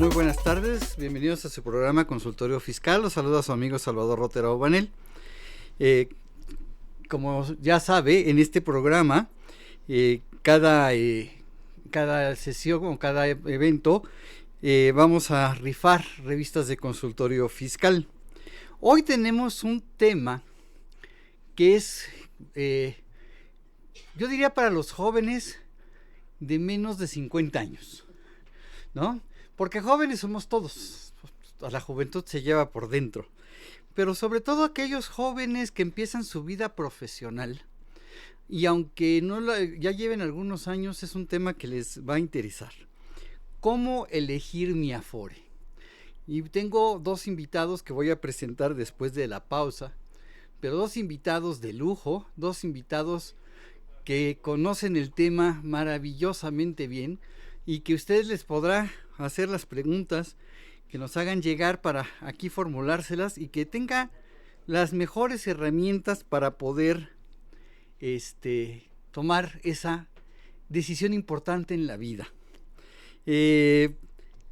Muy buenas tardes, bienvenidos a su programa Consultorio Fiscal. Los saluda su amigo Salvador Rotera Obanel. Como ya sabe, en este programa, cada sesión o cada evento, vamos a rifar revistas de consultorio fiscal. Hoy tenemos un tema que es, yo diría para los jóvenes de menos de 50 años, ¿no? Porque jóvenes somos todos, a la juventud se lleva por dentro, pero sobre todo aquellos jóvenes que empiezan su vida profesional y aunque ya lleven algunos años, es un tema que les va a interesar. ¿Cómo elegir mi Afore? Y tengo dos invitados que voy a presentar después de la pausa, pero dos invitados de lujo, dos invitados que conocen el tema maravillosamente bien y que ustedes les podrá hacer las preguntas que nos hagan llegar para aquí formulárselas y que tenga las mejores herramientas para poder tomar esa decisión importante en la vida.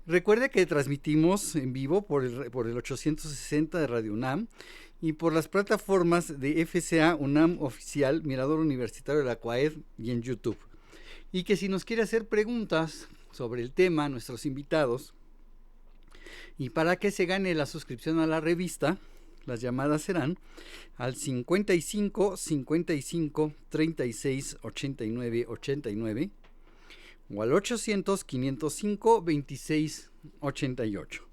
Recuerde que transmitimos en vivo por el 860 de Radio UNAM y por las plataformas de FCA UNAM Oficial, Mirador Universitario de la CUAED y en YouTube. Y que si nos quiere hacer preguntas sobre el tema, nuestros invitados, y para que se gane la suscripción a la revista, las llamadas serán al 55 55 36 89 89 o al 800 505 26 88.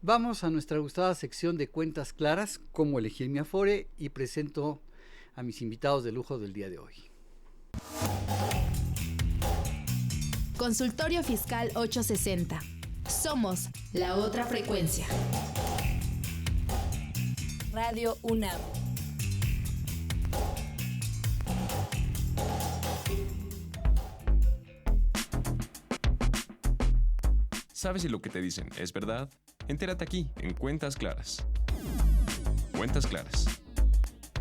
Vamos a nuestra gustada sección de cuentas claras, cómo elegir mi Afore, y presento a mis invitados de lujo del día de hoy. Consultorio Fiscal 860. Somos la otra frecuencia. Radio UNAM. ¿Sabes si lo que te dicen es verdad? Entérate aquí, en Cuentas Claras. Cuentas Claras.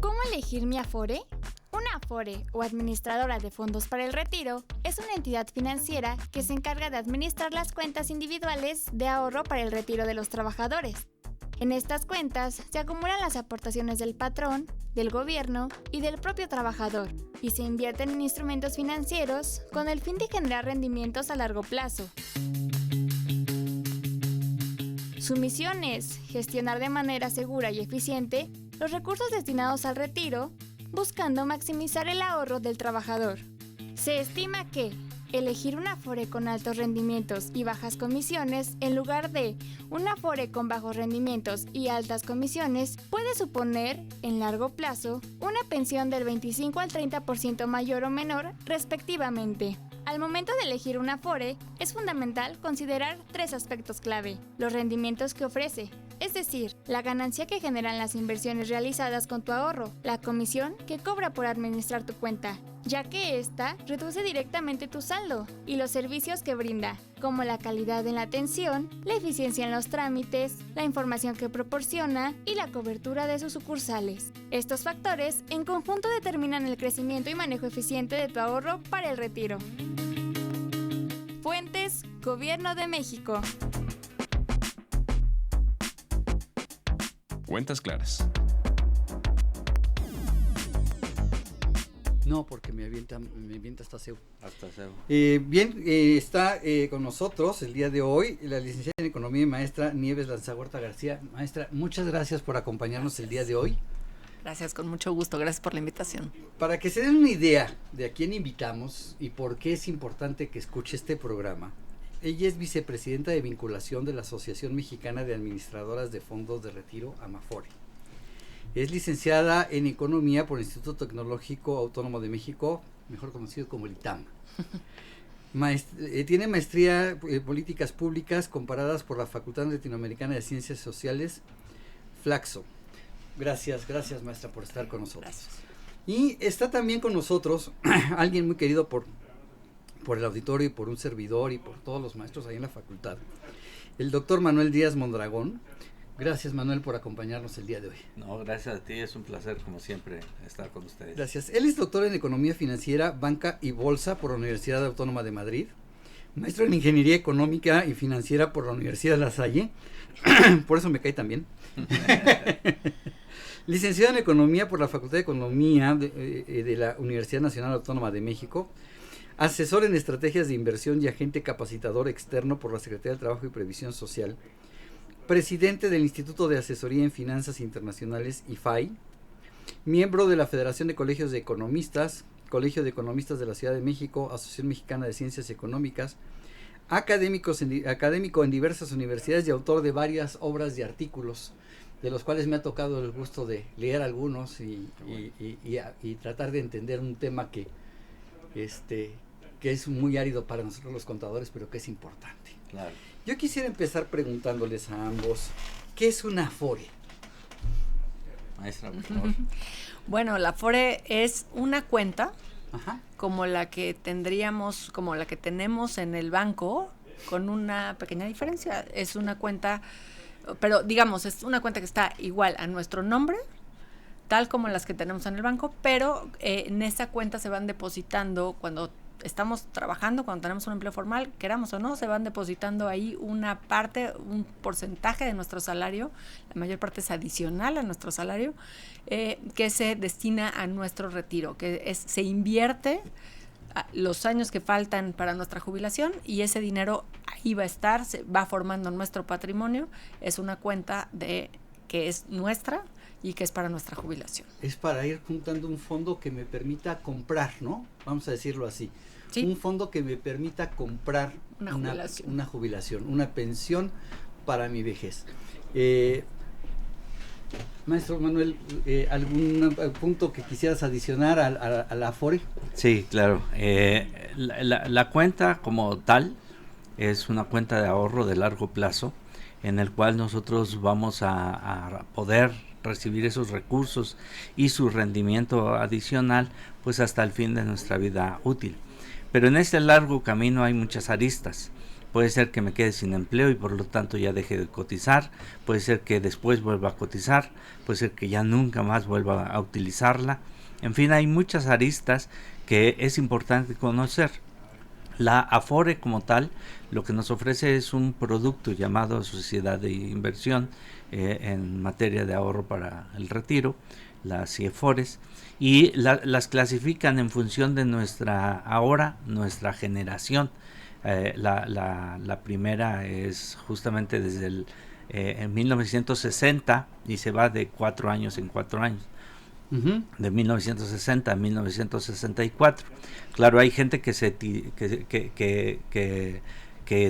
¿Cómo elegir mi Afore? Una Afore, o administradora de fondos para el retiro, es una entidad financiera que se encarga de administrar las cuentas individuales de ahorro para el retiro de los trabajadores. En estas cuentas se acumulan las aportaciones del patrón, del gobierno y del propio trabajador, y se invierten en instrumentos financieros con el fin de generar rendimientos a largo plazo. Su misión es gestionar de manera segura y eficiente los recursos destinados al retiro, buscando maximizar el ahorro del trabajador. Se estima que elegir una Afore con altos rendimientos y bajas comisiones en lugar de una Afore con bajos rendimientos y altas comisiones puede suponer, en largo plazo, una pensión del 25 al 30% mayor o menor, respectivamente. Al momento de elegir una Afore, es fundamental considerar tres aspectos clave: los rendimientos que ofrece, es decir, la ganancia que generan las inversiones realizadas con tu ahorro, la comisión que cobra por administrar tu cuenta, ya que esta reduce directamente tu saldo, y los servicios que brinda, como la calidad en la atención, la eficiencia en los trámites, la información que proporciona y la cobertura de sus sucursales. Estos factores en conjunto determinan el crecimiento y manejo eficiente de tu ahorro para el retiro. Fuentes: Gobierno de México. Cuentas Claras. No, porque me avienta hasta CEU. Hasta CEU. Está con nosotros el día de hoy la licenciada en Economía y maestra Nieves Lanzagorta García. Maestra, muchas gracias por acompañarnos el día de hoy. Gracias, con mucho gusto. Gracias por la invitación. Para que se den una idea de a quién invitamos y por qué es importante que escuche este programa, ella es vicepresidenta de vinculación de la Asociación Mexicana de Administradoras de Fondos de Retiro, AMAFORE. Es licenciada en Economía por el Instituto Tecnológico Autónomo de México, mejor conocido como el ITAM. Tiene maestría en Políticas Públicas comparadas por la Facultad Latinoamericana de Ciencias Sociales, Flaxo. Gracias maestra por estar con nosotros. Gracias. Y está también con nosotros alguien muy querido por el auditorio y por un servidor y por todos los maestros ahí en la facultad, el doctor Manuel Díaz Mondragón. Gracias, Manuel, por acompañarnos el día de hoy. No, gracias a ti, es un placer como siempre estar con ustedes. Gracias. Él es doctor en Economía Financiera, Banca y Bolsa por la Universidad Autónoma de Madrid, maestro en Ingeniería Económica y Financiera por la Universidad de La Salle, por eso me cae también. Licenciado en Economía por la Facultad de Economía de la Universidad Nacional Autónoma de México, asesor en estrategias de inversión y agente capacitador externo por la Secretaría del Trabajo y Previsión Social, presidente del Instituto de Asesoría en Finanzas Internacionales, IFAI, miembro de la Federación de Colegios de Economistas, Colegio de Economistas de la Ciudad de México, Asociación Mexicana de Ciencias Económicas, académico en diversas universidades y autor de varias obras y artículos, de los cuales me ha tocado el gusto de leer algunos y tratar de entender un tema que es muy árido para nosotros los contadores, pero que es importante. Claro. Yo quisiera empezar preguntándoles a ambos, ¿qué es una Afore? Maestra, por favor. Bueno, la Afore es una cuenta Ajá. como la que tenemos en el banco, con una pequeña diferencia. Es una cuenta, pero digamos, es una cuenta que está igual a nuestro nombre, tal como las que tenemos en el banco, pero en esa cuenta se van depositando cuando estamos trabajando, cuando tenemos un empleo formal, queramos o no, se van depositando ahí una parte, un porcentaje de nuestro salario, la mayor parte es adicional a nuestro salario, que se destina a nuestro retiro, se invierte los años que faltan para nuestra jubilación y ese dinero ahí va a estar, se va formando nuestro patrimonio, es una cuenta que es nuestra y que es para nuestra jubilación. Es para ir juntando un fondo que me permita comprar, ¿no? Vamos a decirlo así. Sí. Un fondo que me permita comprar una jubilación, una pensión para mi vejez. Maestro Manuel, ¿algún punto que quisieras adicionar a la Afore? Sí, claro. La cuenta como tal es una cuenta de ahorro de largo plazo en el cual nosotros vamos a poder recibir esos recursos y su rendimiento adicional pues hasta el fin de nuestra vida útil. Pero en este largo camino hay muchas aristas. Puede ser que me quede sin empleo y por lo tanto ya deje de cotizar, puede ser que después vuelva a cotizar, puede ser que ya nunca más vuelva a utilizarla. En fin, hay muchas aristas que es importante conocer. La Afore como tal lo que nos ofrece es un producto llamado Sociedad de Inversión en materia de ahorro para el retiro, las CIEFORES, y las clasifican en función de nuestra generación. La primera es justamente desde en 1960 y se va de 4 años en 4 años. Uh-huh. De 1960 a 1964. Claro, hay gente que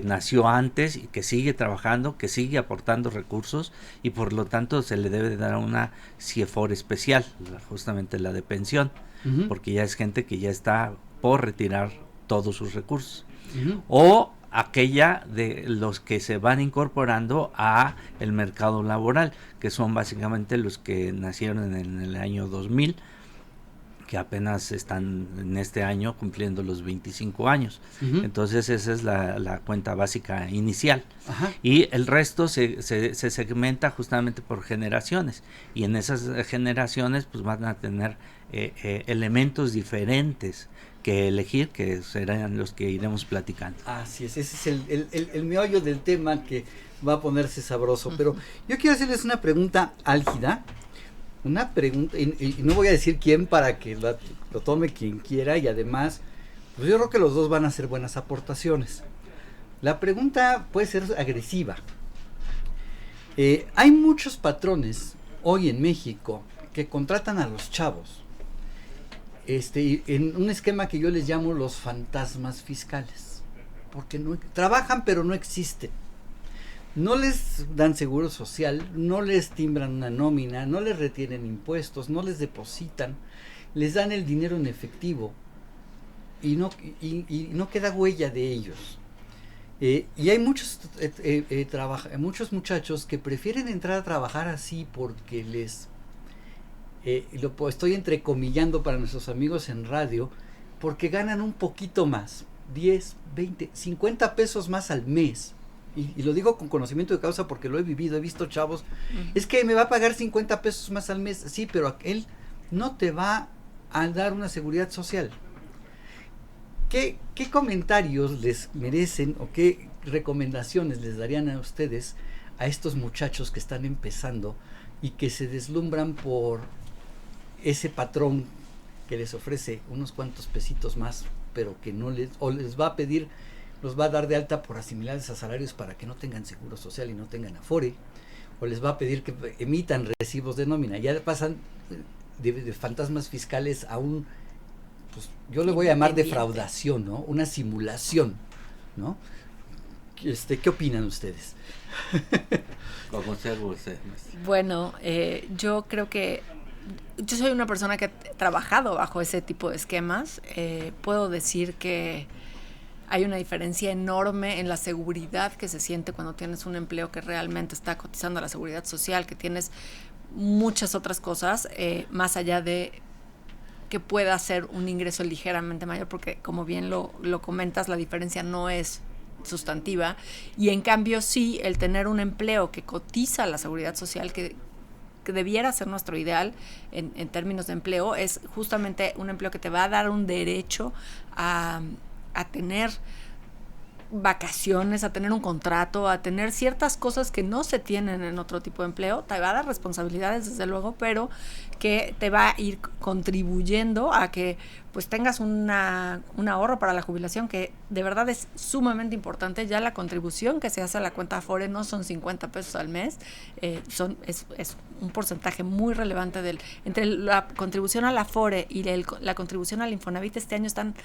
nació antes y que sigue trabajando, que sigue aportando recursos y por lo tanto se le debe dar una CIEFOR especial, justamente la de pensión, uh-huh, porque ya es gente que ya está por retirar todos sus recursos. Uh-huh. O aquella de los que se van incorporando a el mercado laboral, que son básicamente los que nacieron en el año 2000, que apenas están en este año cumpliendo los 25 años. Uh-huh. Entonces esa es la cuenta básica inicial. Uh-huh. Y el resto se segmenta justamente por generaciones. Y en esas generaciones pues van a tener elementos diferentes que elegir, que serán los que iremos platicando. Así es, ese es el meollo del tema que va a ponerse sabroso. Uh-huh. Pero yo quiero hacerles una pregunta álgida. Una pregunta, y no voy a decir quién para que lo tome quien quiera, y además, pues yo creo que los dos van a hacer buenas aportaciones. La pregunta puede ser agresiva. Hay muchos patrones hoy en México que contratan a los chavos en un esquema que yo les llamo los fantasmas fiscales, porque no trabajan pero no existen. No les dan seguro social, no les timbran una nómina, no les retienen impuestos, no les depositan, les dan el dinero en efectivo y no queda huella de ellos. Y hay muchos muchachos que prefieren entrar a trabajar así porque estoy entrecomillando para nuestros amigos en radio, porque ganan un poquito más, 10, 20, 50 pesos más al mes. Y lo digo con conocimiento de causa porque lo he vivido, he visto chavos, uh-huh, es que me va a pagar 50 pesos más al mes, sí, pero él no te va a dar una seguridad social. ¿Qué comentarios les merecen o qué recomendaciones les darían a ustedes a estos muchachos que están empezando y que se deslumbran por ese patrón que les ofrece unos cuantos pesitos más, pero que no les, o les va a pedir, los va a dar de alta por asimilarles a salarios para que no tengan seguro social y no tengan Afore, o les va a pedir que emitan recibos de nómina? Ya pasan de fantasmas fiscales a un, pues yo le voy a llamar defraudación, ¿no? Una simulación, ¿no? ¿Qué opinan ustedes? Como sea usted, maestra. Bueno, yo creo que yo soy una persona que ha trabajado bajo ese tipo de esquemas. Puedo decir que hay una diferencia enorme en la seguridad que se siente cuando tienes un empleo que realmente está cotizando a la seguridad social, que tienes muchas otras cosas, más allá de que pueda ser un ingreso ligeramente mayor, porque como bien lo comentas, la diferencia no es sustantiva, y en cambio sí, el tener un empleo que cotiza a la seguridad social, que debiera ser nuestro ideal en términos de empleo, es justamente un empleo que te va a dar un derecho a tener vacaciones, a tener un contrato, a tener ciertas cosas que no se tienen en otro tipo de empleo. Te va a dar responsabilidades, desde luego, pero que te va a ir contribuyendo a que pues tengas un ahorro para la jubilación, que de verdad es sumamente importante. Ya la contribución que se hace a la cuenta Afore no son 50 pesos al mes, es un porcentaje muy relevante entre la contribución a la Afore y la contribución al Infonavit. Este año están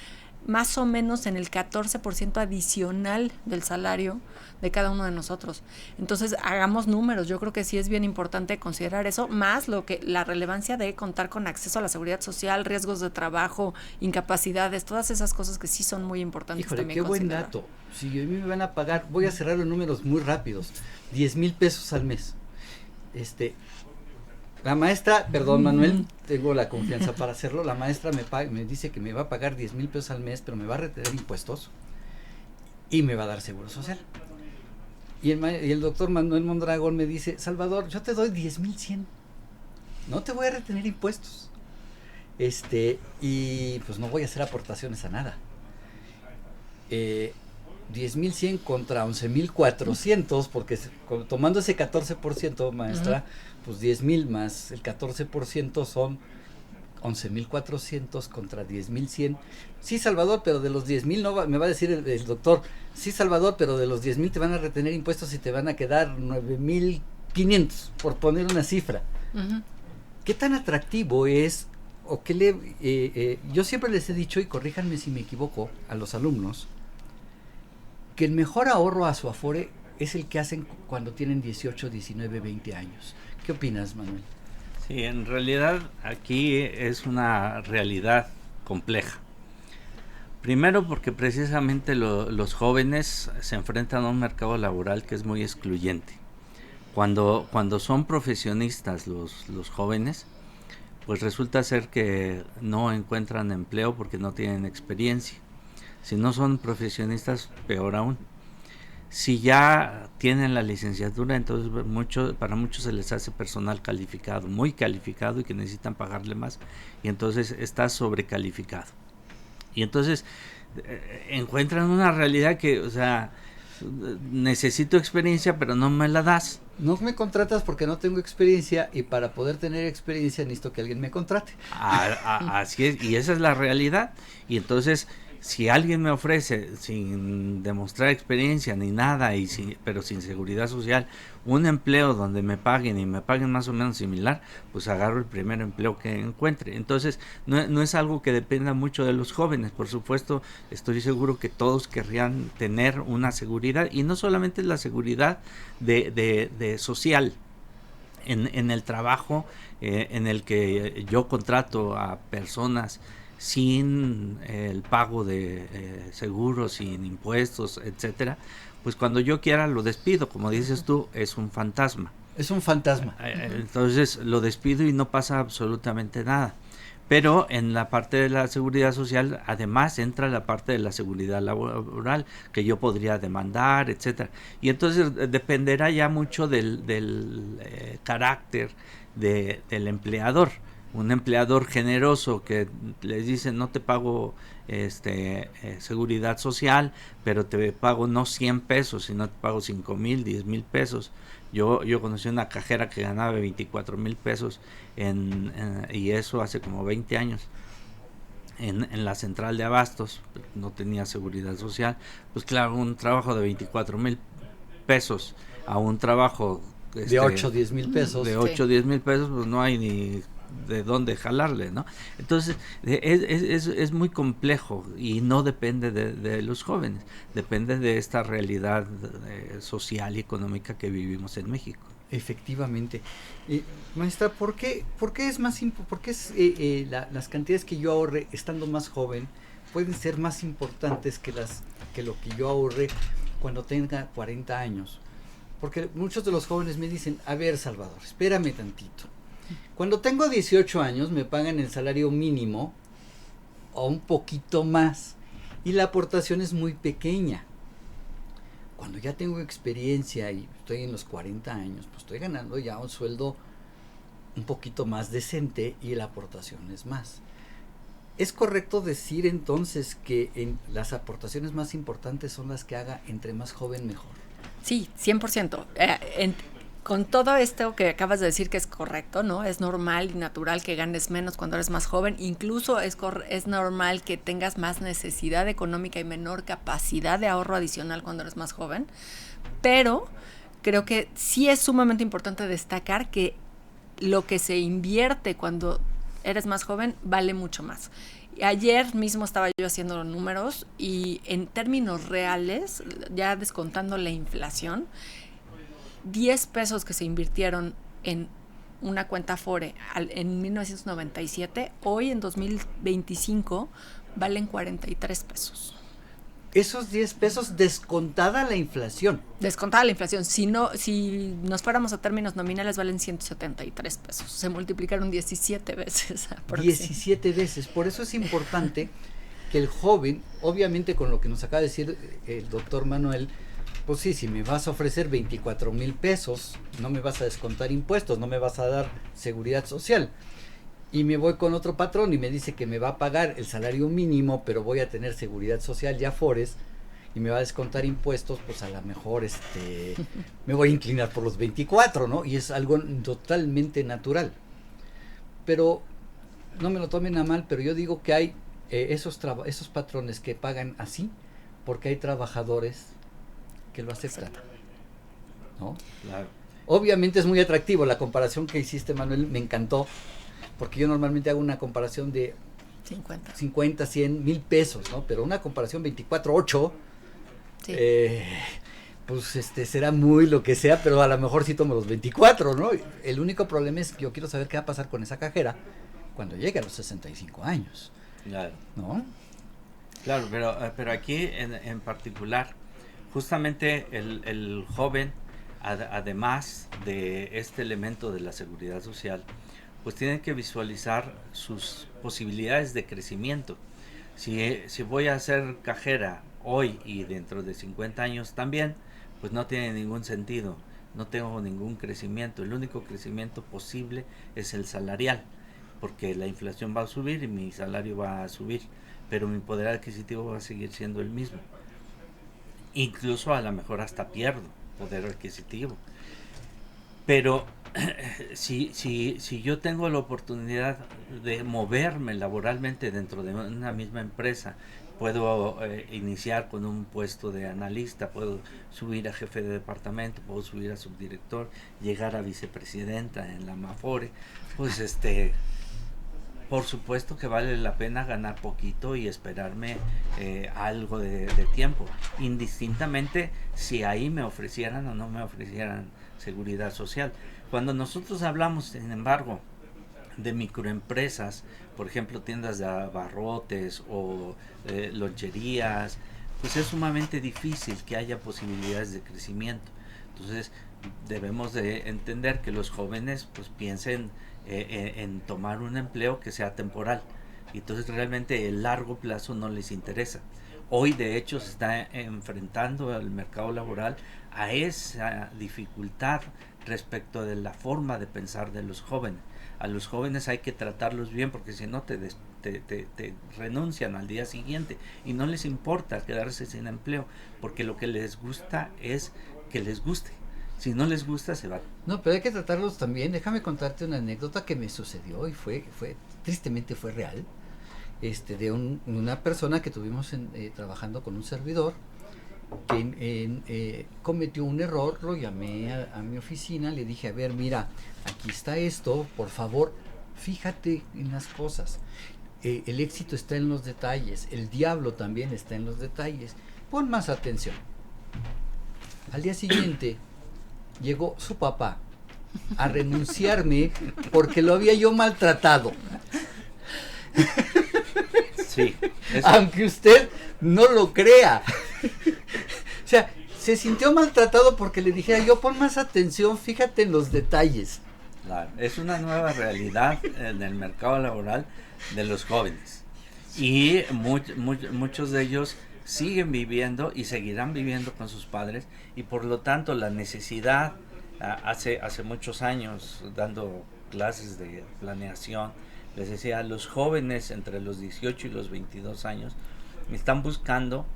más o menos en el 14% adicional del salario de cada uno de nosotros. Entonces, hagamos números. Yo creo que sí es bien importante considerar eso, más la relevancia de contar con acceso a la seguridad social, riesgos de trabajo, incapacidades, todas esas cosas que sí son muy importantes. Híjole, también qué buen considerar. dato. Si a mí me van a pagar, voy a cerrar los números muy rápidos, 10,000 pesos al mes. La maestra, perdón Manuel, tengo la confianza para hacerlo, la maestra me dice que me va a pagar 10,000 pesos al mes, pero me va a retener impuestos y me va a dar seguro social. Y el doctor Manuel Mondragón me dice, Salvador, yo te doy 10,100, no te voy a retener impuestos. Y pues no voy a hacer aportaciones a nada. 10,100 contra 11,400, porque tomando ese 14%, maestra, pues 10,000 más el 14% son 11,400 contra 10,100. Sí, Salvador, pero de los 10,000 no va, me va a decir el doctor, sí, Salvador, pero de los 10,000 te van a retener impuestos y te van a quedar 9,500, por poner una cifra. ¿Qué tan atractivo es, o qué yo siempre les he dicho, y corríjanme si me equivoco, a los alumnos, que el mejor ahorro a su Afore es el que hacen cuando tienen 18, 19, 20 años. ¿Qué opinas, Manuel? Sí, en realidad aquí es una realidad compleja. Primero porque precisamente los jóvenes se enfrentan a un mercado laboral que es muy excluyente. Cuando son profesionistas los jóvenes, pues resulta ser que no encuentran empleo porque no tienen experiencia. Si no son profesionistas, peor aún. Si ya tienen la licenciatura, entonces para muchos se les hace personal calificado, muy calificado, y que necesitan pagarle más, y entonces está sobrecalificado. Y entonces encuentran una realidad que, o sea, necesito experiencia, pero no me la das. No me contratas porque no tengo experiencia, y para poder tener experiencia necesito que alguien me contrate. Así es, y esa es la realidad. Y entonces, si alguien me ofrece, sin demostrar experiencia ni nada, pero sin seguridad social, un empleo donde me paguen y me paguen más o menos similar, pues agarro el primer empleo que encuentre. Entonces, no es algo que dependa mucho de los jóvenes. Por supuesto, estoy seguro que todos querrían tener una seguridad, y no solamente la seguridad de social, en el trabajo en el que yo contrato a personas sin el pago de seguros, sin impuestos, etcétera, pues cuando yo quiera lo despido. Como dices tú, es un fantasma. Es un fantasma. Entonces lo despido y no pasa absolutamente nada. Pero en la parte de la seguridad social, además entra la parte de la seguridad laboral, que yo podría demandar, etcétera. Y entonces dependerá ya mucho del carácter del empleador. un empleador generoso que les dice no te pago seguridad social, pero te pago no 100 pesos, sino te pago 5,000, 10,000 pesos. Yo conocí una cajera que ganaba 24,000 pesos y eso hace como 20 años. En la central de abastos, no tenía seguridad social. Pues claro, un trabajo de 24,000 pesos a un trabajo de 8 o 10 mil pesos. De 8 o 10 mil pesos, pues no hay ni de dónde jalarle, ¿no? Entonces, es muy complejo y no depende de los jóvenes, depende de esta realidad social y económica que vivimos en México. Efectivamente. Maestra, ¿por qué es más las cantidades que yo ahorre estando más joven pueden ser más importantes que lo que yo ahorre cuando tenga 40 años? Porque muchos de los jóvenes me dicen, a ver, Salvador, espérame tantito. Cuando tengo 18 años me pagan el salario mínimo o un poquito más y la aportación es muy pequeña. Cuando ya tengo experiencia y estoy en los 40 años, pues estoy ganando ya un sueldo un poquito más decente y la aportación es más. ¿Es correcto decir entonces que las aportaciones más importantes son las que haga entre más joven mejor? Sí, 100%. Con todo esto que acabas de decir que es correcto, ¿no? Es normal y natural que ganes menos cuando eres más joven. Incluso es normal que tengas más necesidad económica y menor capacidad de ahorro adicional cuando eres más joven. Pero creo que sí es sumamente importante destacar que lo que se invierte cuando eres más joven vale mucho más. Ayer mismo estaba yo haciendo los números y en términos reales, ya descontando la inflación, 10 pesos que se invirtieron en una cuenta Afore en 1997, hoy en 2025 valen 43 pesos. Esos 10 pesos descontada la inflación. Descontada la inflación. Si nos fuéramos a términos nominales, valen 173 pesos. Se multiplicaron 17 veces. 17 veces. Por eso es importante que el joven, obviamente con lo que nos acaba de decir el doctor Manuel, pues sí, si me vas a ofrecer 24,000 pesos, no me vas a descontar impuestos, no me vas a dar seguridad social. Y me voy con otro patrón y me dice que me va a pagar el salario mínimo, pero voy a tener seguridad social y afores, y me va a descontar impuestos, pues a lo mejor me voy a inclinar por los 24, ¿no? Y es algo totalmente natural. Pero, no me lo tomen a mal, pero yo digo que hay esos patrones que pagan así, porque hay trabajadores que lo aceptan, ¿no? Claro. Obviamente es muy atractivo la comparación que hiciste, Manuel, me encantó, porque yo normalmente hago una comparación de 50, 100, 1,000 pesos, ¿no? Pero una comparación 24/8, sí. Pues será muy lo que sea, pero a lo mejor sí tomo los 24, ¿no? El único problema es que yo quiero saber qué va a pasar con esa cajera cuando llegue a los 65 años. Claro. ¿No? Claro, pero aquí en particular, justamente el joven, además de este elemento de la seguridad social, pues tiene que visualizar sus posibilidades de crecimiento. Si voy a ser cajera hoy y dentro de 50 años también, pues no tiene ningún sentido, no tengo ningún crecimiento. El único crecimiento posible es el salarial, porque la inflación va a subir y mi salario va a subir, pero mi poder adquisitivo va a seguir siendo el mismo. Incluso a lo mejor hasta pierdo poder adquisitivo. Pero si yo tengo la oportunidad de moverme laboralmente dentro de una misma empresa, puedo iniciar con un puesto de analista, puedo subir a jefe de departamento, puedo subir a subdirector, llegar a vicepresidenta en la Afore, pues por supuesto que vale la pena ganar poquito y esperarme algo de tiempo, indistintamente si ahí me ofrecieran o no me ofrecieran seguridad social. Cuando nosotros hablamos, sin embargo, de microempresas, por ejemplo, tiendas de abarrotes o loncherías, pues es sumamente difícil que haya posibilidades de crecimiento. Entonces, debemos de entender que los jóvenes pues piensen en tomar un empleo que sea temporal, y entonces realmente el largo plazo no les interesa. Hoy de hecho se está enfrentando el mercado laboral a esa dificultad respecto de la forma de pensar de los jóvenes. a los jóvenes hay que tratarlos bien, porque si no te renuncian al día siguiente y no les importa quedarse sin empleo, porque lo que les gusta es que les guste. Si no les gusta, se van. No, pero hay que tratarlos también. Déjame contarte una anécdota que me sucedió y fue tristemente fue real. De una persona que tuvimos trabajando con un servidor que cometió un error. Lo llamé a mi oficina, le dije, a ver, mira, aquí está esto, por favor, fíjate en las cosas. El éxito está en los detalles, el diablo también está en los detalles. Pon más atención. Al día siguiente llegó su papá a renunciarme porque lo había yo maltratado. Sí. Aunque usted no lo crea. O sea, se sintió maltratado porque le dijera yo, pon más atención, fíjate en los detalles. Claro, es una nueva realidad en el mercado laboral de los jóvenes. Y muchos de ellos siguen viviendo y seguirán viviendo con sus padres, y por lo tanto la necesidad, hace muchos años dando clases de planeación, les decía, los jóvenes entre los 18 y los 22 años están buscando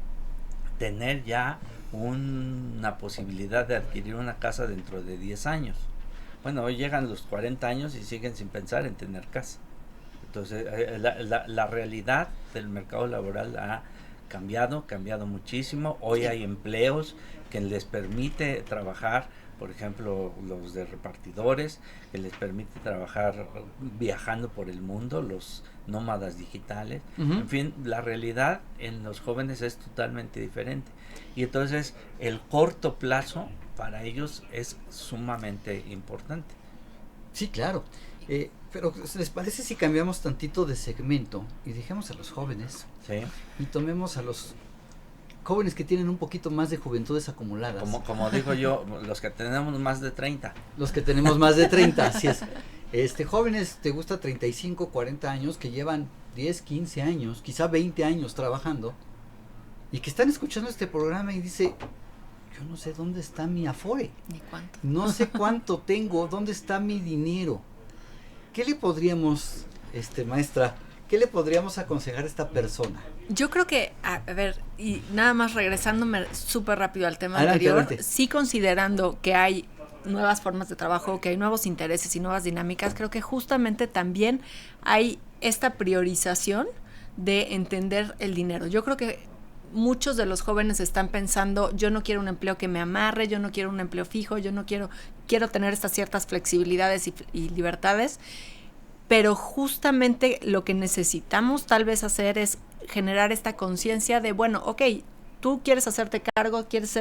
tener ya una posibilidad de adquirir una casa dentro de 10 años. Bueno, hoy llegan los 40 años y siguen sin pensar en tener casa. Entonces, la realidad del mercado laboral ha cambiado muchísimo. Hoy hay empleos que les permite trabajar, por ejemplo, los de repartidores, que les permite trabajar viajando por el mundo, los nómadas digitales. En fin, la realidad en los jóvenes es totalmente diferente. Y entonces, el corto plazo para ellos es sumamente importante. Sí, claro. Pero ¿les parece si cambiamos tantito de segmento y dejemos a los jóvenes? Sí. Y tomemos a los jóvenes que tienen un poquito más de juventudes acumuladas. Como digo yo, los que tenemos más de 30. Los que tenemos más de 30, así es. Jóvenes, te gusta 35, 40 años, que llevan 10, 15 años, quizá 20 años trabajando, y que están escuchando este programa y dice, yo no sé dónde está mi Afore. Ni cuánto. No sé cuánto tengo, dónde está mi dinero. ¿Qué le podríamos, maestra, qué le podríamos aconsejar a esta persona? Yo creo que, a ver, y nada más regresándome súper rápido al tema Adelante, anterior, adelante. sí considerando que hay nuevas formas de trabajo, que hay nuevos intereses y nuevas dinámicas, creo que justamente también hay esta priorización de entender el dinero. Yo creo que muchos de los jóvenes están pensando, yo no quiero un empleo que me amarre, yo no quiero un empleo fijo, yo no quiero tener estas ciertas flexibilidades y libertades, pero justamente lo que necesitamos tal vez hacer es generar esta conciencia de, bueno, ok, tú quieres hacerte cargo, quieres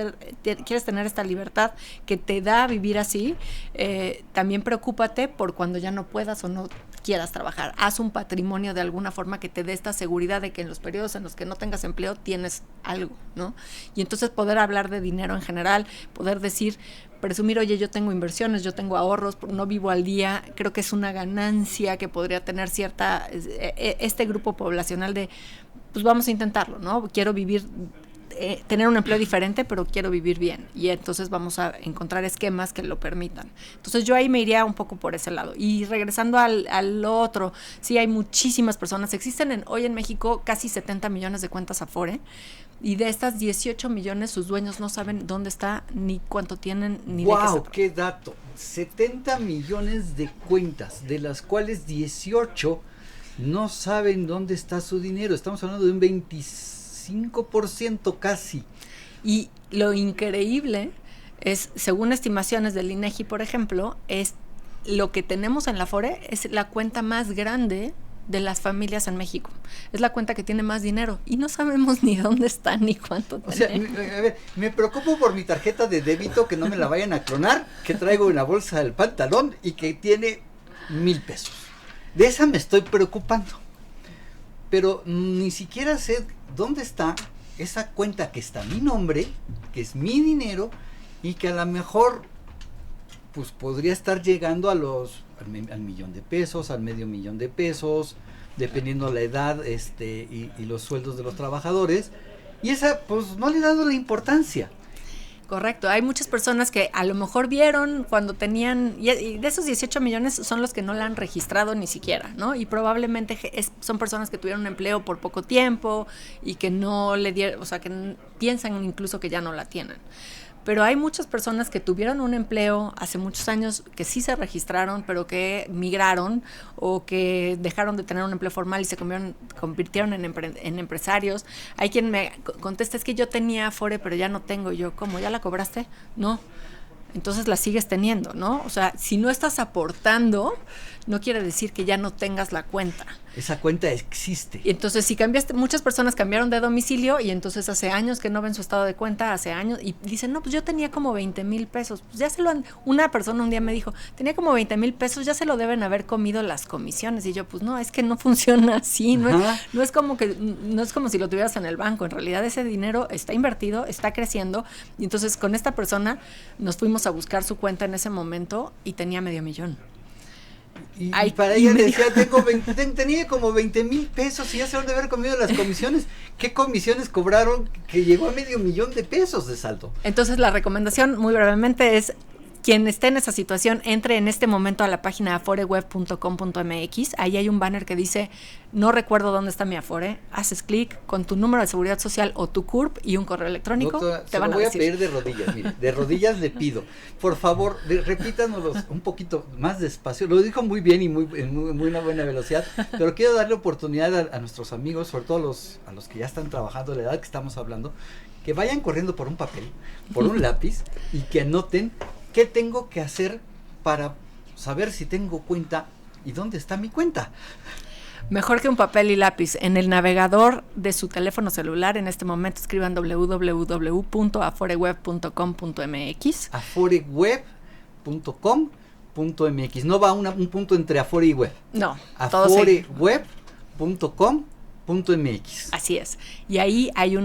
tener esta libertad que te da vivir así, también preocúpate por cuando ya no puedas o no quieras trabajar. Haz un patrimonio de alguna forma que te dé esta seguridad de que en los periodos en los que no tengas empleo tienes algo, ¿no? Y entonces poder hablar de dinero en general, poder decir, presumir, oye, yo tengo inversiones, yo tengo ahorros, no vivo al día, creo que es una ganancia que podría tener este grupo poblacional de, pues vamos a intentarlo, ¿no? Quiero vivir, tener un empleo diferente, pero quiero vivir bien, y entonces vamos a encontrar esquemas que lo permitan. Entonces yo ahí me iría un poco por ese lado. Y regresando al otro, sí hay muchísimas personas, existen hoy en México casi 70 millones de cuentas Afore, y de estas 18 millones sus dueños no saben dónde está, ni cuánto tienen, ni de qué se trata. ¡Qué dato! 70 millones de cuentas, de las cuales 18 no saben dónde está su dinero. Estamos hablando de un 25% casi. Y lo increíble es, según estimaciones del INEGI, por ejemplo, es lo que tenemos en la Afore es la cuenta más grande de las familias en México. Es la cuenta que tiene más dinero y no sabemos ni dónde está ni cuánto O sea, tenemos. a ver, me preocupo por mi tarjeta de débito, que no me la vayan a clonar, que traigo en la bolsa del pantalón y que tiene 1,000 pesos. De esa me estoy preocupando. Pero ni siquiera sé dónde está esa cuenta que está a mi nombre, que es mi dinero, y que a lo mejor pues podría estar llegando al millón de pesos, al medio millón de pesos, dependiendo la edad y los sueldos de los trabajadores, y esa pues no le he dado la importancia. Correcto, hay muchas personas que a lo mejor vieron cuando tenían, y de esos 18 millones son los que no la han registrado ni siquiera, ¿no? Y probablemente son personas que tuvieron un empleo por poco tiempo y que no le dieron, o sea, que piensan incluso que ya no la tienen. Pero hay muchas personas que tuvieron un empleo hace muchos años, que sí se registraron, pero que migraron o que dejaron de tener un empleo formal y se convirtieron en empresarios. Hay quien me contesta, es que yo tenía Afore, pero ya no tengo. Y yo, ¿cómo? ¿Ya la cobraste? No. Entonces la sigues teniendo, ¿no? O sea, si no estás aportando, no quiere decir que ya no tengas la cuenta. Esa cuenta existe. Y entonces si cambiaste, muchas personas cambiaron de domicilio y entonces hace años que no ven su estado de cuenta, hace años, y dicen, no, pues yo tenía como 20,000 pesos. Pues ya una persona un día me dijo, tenía como 20,000 pesos, ya se lo deben haber comido las comisiones. Y yo, pues no, es que no funciona así, no es como si lo tuvieras en el banco. En realidad ese dinero está invertido, está creciendo. Y entonces con esta persona nos fuimos a buscar su cuenta en ese momento y tenía $500,000. Y para ella decía, tenía como 20,000 pesos y ya se han de haber comido las comisiones. ¿Qué comisiones cobraron que llegó a $500,000 de saldo? Entonces la recomendación, muy brevemente, es quien esté en esa situación, entre en este momento a la página aforeweb.com.mx. Ahí hay un banner que dice, no recuerdo dónde está mi Afore. Haces clic con tu número de seguridad social o tu CURP y un correo electrónico. Doctora, te se van lo voy a a decir. pedir de rodillas, mire, de rodillas le pido. Por favor, repítanos un poquito más despacio. Lo dijo muy bien y en muy una buena velocidad, pero quiero darle oportunidad a nuestros amigos, sobre todo a los que ya están trabajando, de la edad que estamos hablando, que vayan corriendo por un papel, por un lápiz y que anoten qué tengo que hacer para saber si tengo cuenta y dónde está mi cuenta. Mejor que un papel y lápiz. En el navegador de su teléfono celular, en este momento escriban www.aforeweb.com.mx. aforeweb.com.mx. No va un punto entre Afore y web. No. aforeweb.com.mx. Así es. Y ahí hay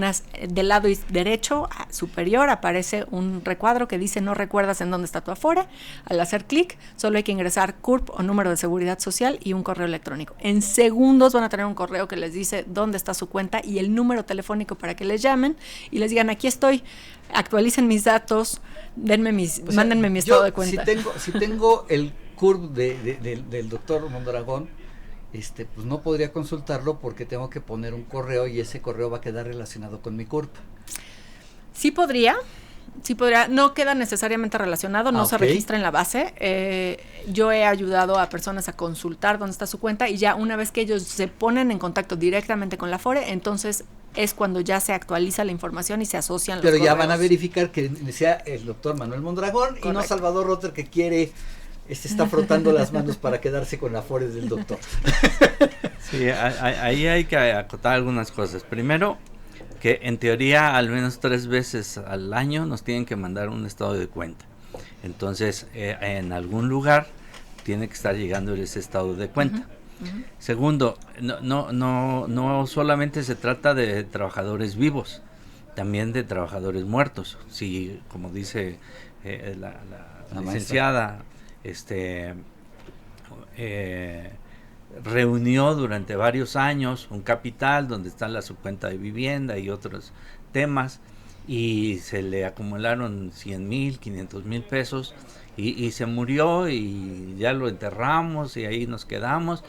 del lado derecho superior aparece un recuadro que dice no recuerdas en dónde está tu Afore. Al hacer clic, solo hay que ingresar CURP o número de seguridad social y un correo electrónico. En segundos van a tener un correo que les dice dónde está su cuenta y el número telefónico para que les llamen y les digan, aquí estoy, actualicen mis datos, mándenme mi estado de cuenta. Si tengo el CURP del doctor Mondragón, pues no podría consultarlo porque tengo que poner un correo y ese correo va a quedar relacionado con mi CURP. Sí podría, no queda necesariamente relacionado, no se registra en la base. Yo he ayudado a personas a consultar dónde está su cuenta y ya una vez que ellos se ponen en contacto directamente con la Afore, entonces es cuando ya se actualiza la información y se asocian los correos. Pero ya van a verificar que sea el doctor Manuel Mondragón. Correcto. Y no Salvador Rotter que quiere... está frotando las manos para quedarse con la Afore del doctor. Sí, ahí hay que acotar algunas cosas. Primero, que en teoría al menos 3 veces al año nos tienen que mandar un estado de cuenta. Entonces, en algún lugar tiene que estar llegando ese estado de cuenta. Uh-huh. Segundo, no solamente se trata de trabajadores vivos, también de trabajadores muertos. Si, como dice la licenciada, reunió durante varios años un capital donde está la subcuenta de vivienda y otros temas y se le acumularon 100,000, 500,000 pesos y se murió y ya lo enterramos y ahí nos quedamos.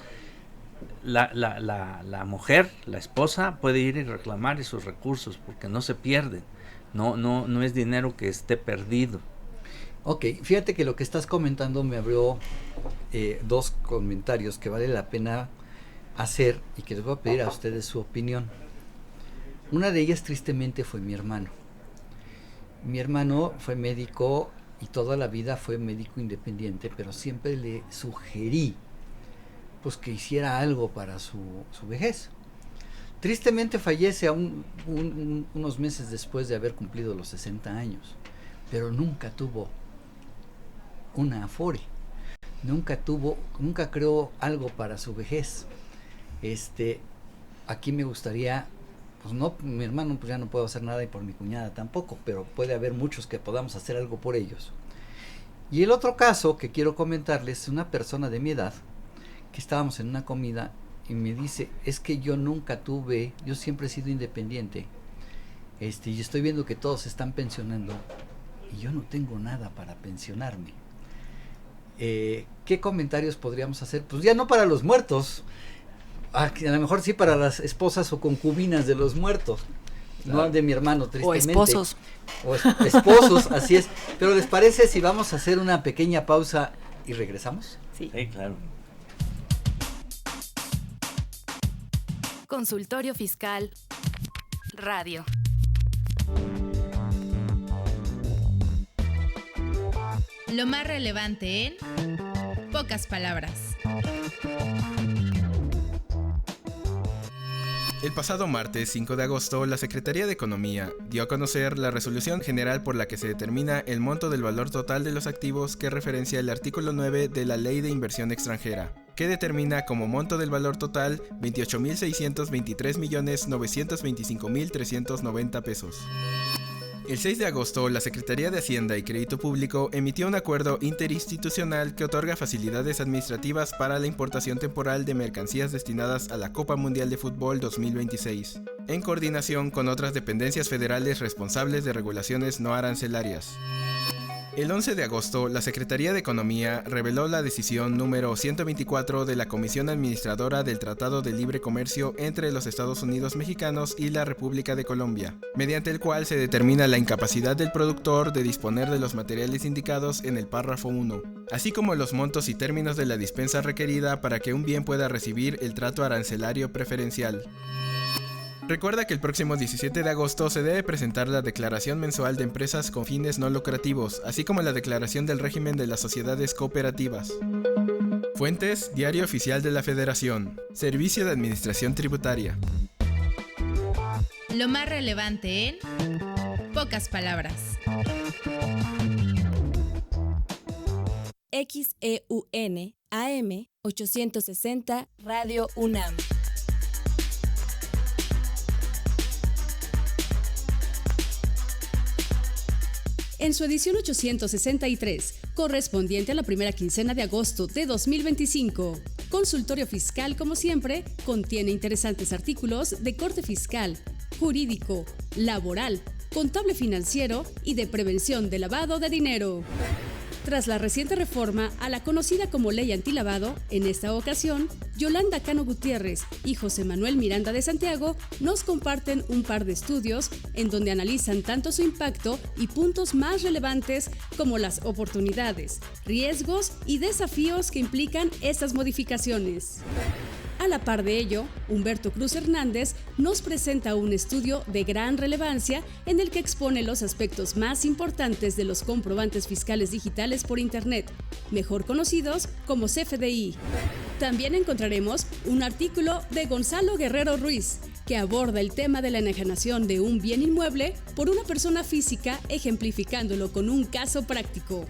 La mujer, la esposa, puede ir y reclamar esos recursos porque no se pierden, no es dinero que esté perdido. Ok, fíjate que lo que estás comentando me abrió 2 comentarios que vale la pena hacer y que les voy a pedir a ustedes su opinión. Una de ellas tristemente fue mi hermano. Mi hermano fue médico y toda la vida fue médico independiente, pero siempre le sugerí pues que hiciera algo para su vejez. Tristemente fallece unos meses después de haber cumplido los 60 años, pero nunca tuvo una Afore, nunca creó algo para su vejez. Aquí me gustaría, pues no, mi hermano pues ya no puedo hacer nada y por mi cuñada tampoco, pero puede haber muchos que podamos hacer algo por ellos. Y el otro caso que quiero comentarles es una persona de mi edad que estábamos en una comida y me dice, es que yo siempre he sido independiente, y estoy viendo que todos se están pensionando y yo no tengo nada para pensionarme. ¿Qué comentarios podríamos hacer? Pues ya no para los muertos, a lo mejor sí para las esposas o concubinas de los muertos, no de mi hermano, tristemente. O esposos, así es. Pero ¿les parece si vamos a hacer una pequeña pausa y regresamos? Sí, claro. Consultorio Fiscal Radio. Lo más relevante en pocas palabras. El pasado martes 5 de agosto, la Secretaría de Economía dio a conocer la resolución general por la que se determina el monto del valor total de los activos que referencia el artículo 9 de la Ley de Inversión Extranjera, que determina como monto del valor total 28.623.925.390 pesos. El 6 de agosto, la Secretaría de Hacienda y Crédito Público emitió un acuerdo interinstitucional que otorga facilidades administrativas para la importación temporal de mercancías destinadas a la Copa Mundial de Fútbol 2026, en coordinación con otras dependencias federales responsables de regulaciones no arancelarias. El 11 de agosto, la Secretaría de Economía reveló la decisión número 124 de la Comisión Administradora del Tratado de Libre Comercio entre los Estados Unidos mexicanos y la República de Colombia, mediante el cual se determina la incapacidad del productor de disponer de los materiales indicados en el párrafo 1, así como los montos y términos de la dispensa requerida para que un bien pueda recibir el trato arancelario preferencial. Recuerda que el próximo 17 de agosto se debe presentar la declaración mensual de empresas con fines no lucrativos, así como la declaración del régimen de las sociedades cooperativas. Fuentes: Diario Oficial de la Federación, Servicio de Administración Tributaria. Lo más relevante en pocas palabras. XEUN AM 860 Radio UNAM. En su edición 863, correspondiente a la primera quincena de agosto de 2025, Consultorio Fiscal, como siempre, contiene interesantes artículos de corte fiscal, jurídico, laboral, contable financiero y de prevención de lavado de dinero. Tras la reciente reforma a la conocida como Ley Antilavado, en esta ocasión, Yolanda Cano Gutiérrez y José Manuel Miranda de Santiago nos comparten un par de estudios en donde analizan tanto su impacto y puntos más relevantes como las oportunidades, riesgos y desafíos que implican estas modificaciones. A la par de ello, Humberto Cruz Hernández nos presenta un estudio de gran relevancia en el que expone los aspectos más importantes de los comprobantes fiscales digitales por Internet, mejor conocidos como CFDI. También encontraremos un artículo de Gonzalo Guerrero Ruiz, que aborda el tema de la enajenación de un bien inmueble por una persona física, ejemplificándolo con un caso práctico.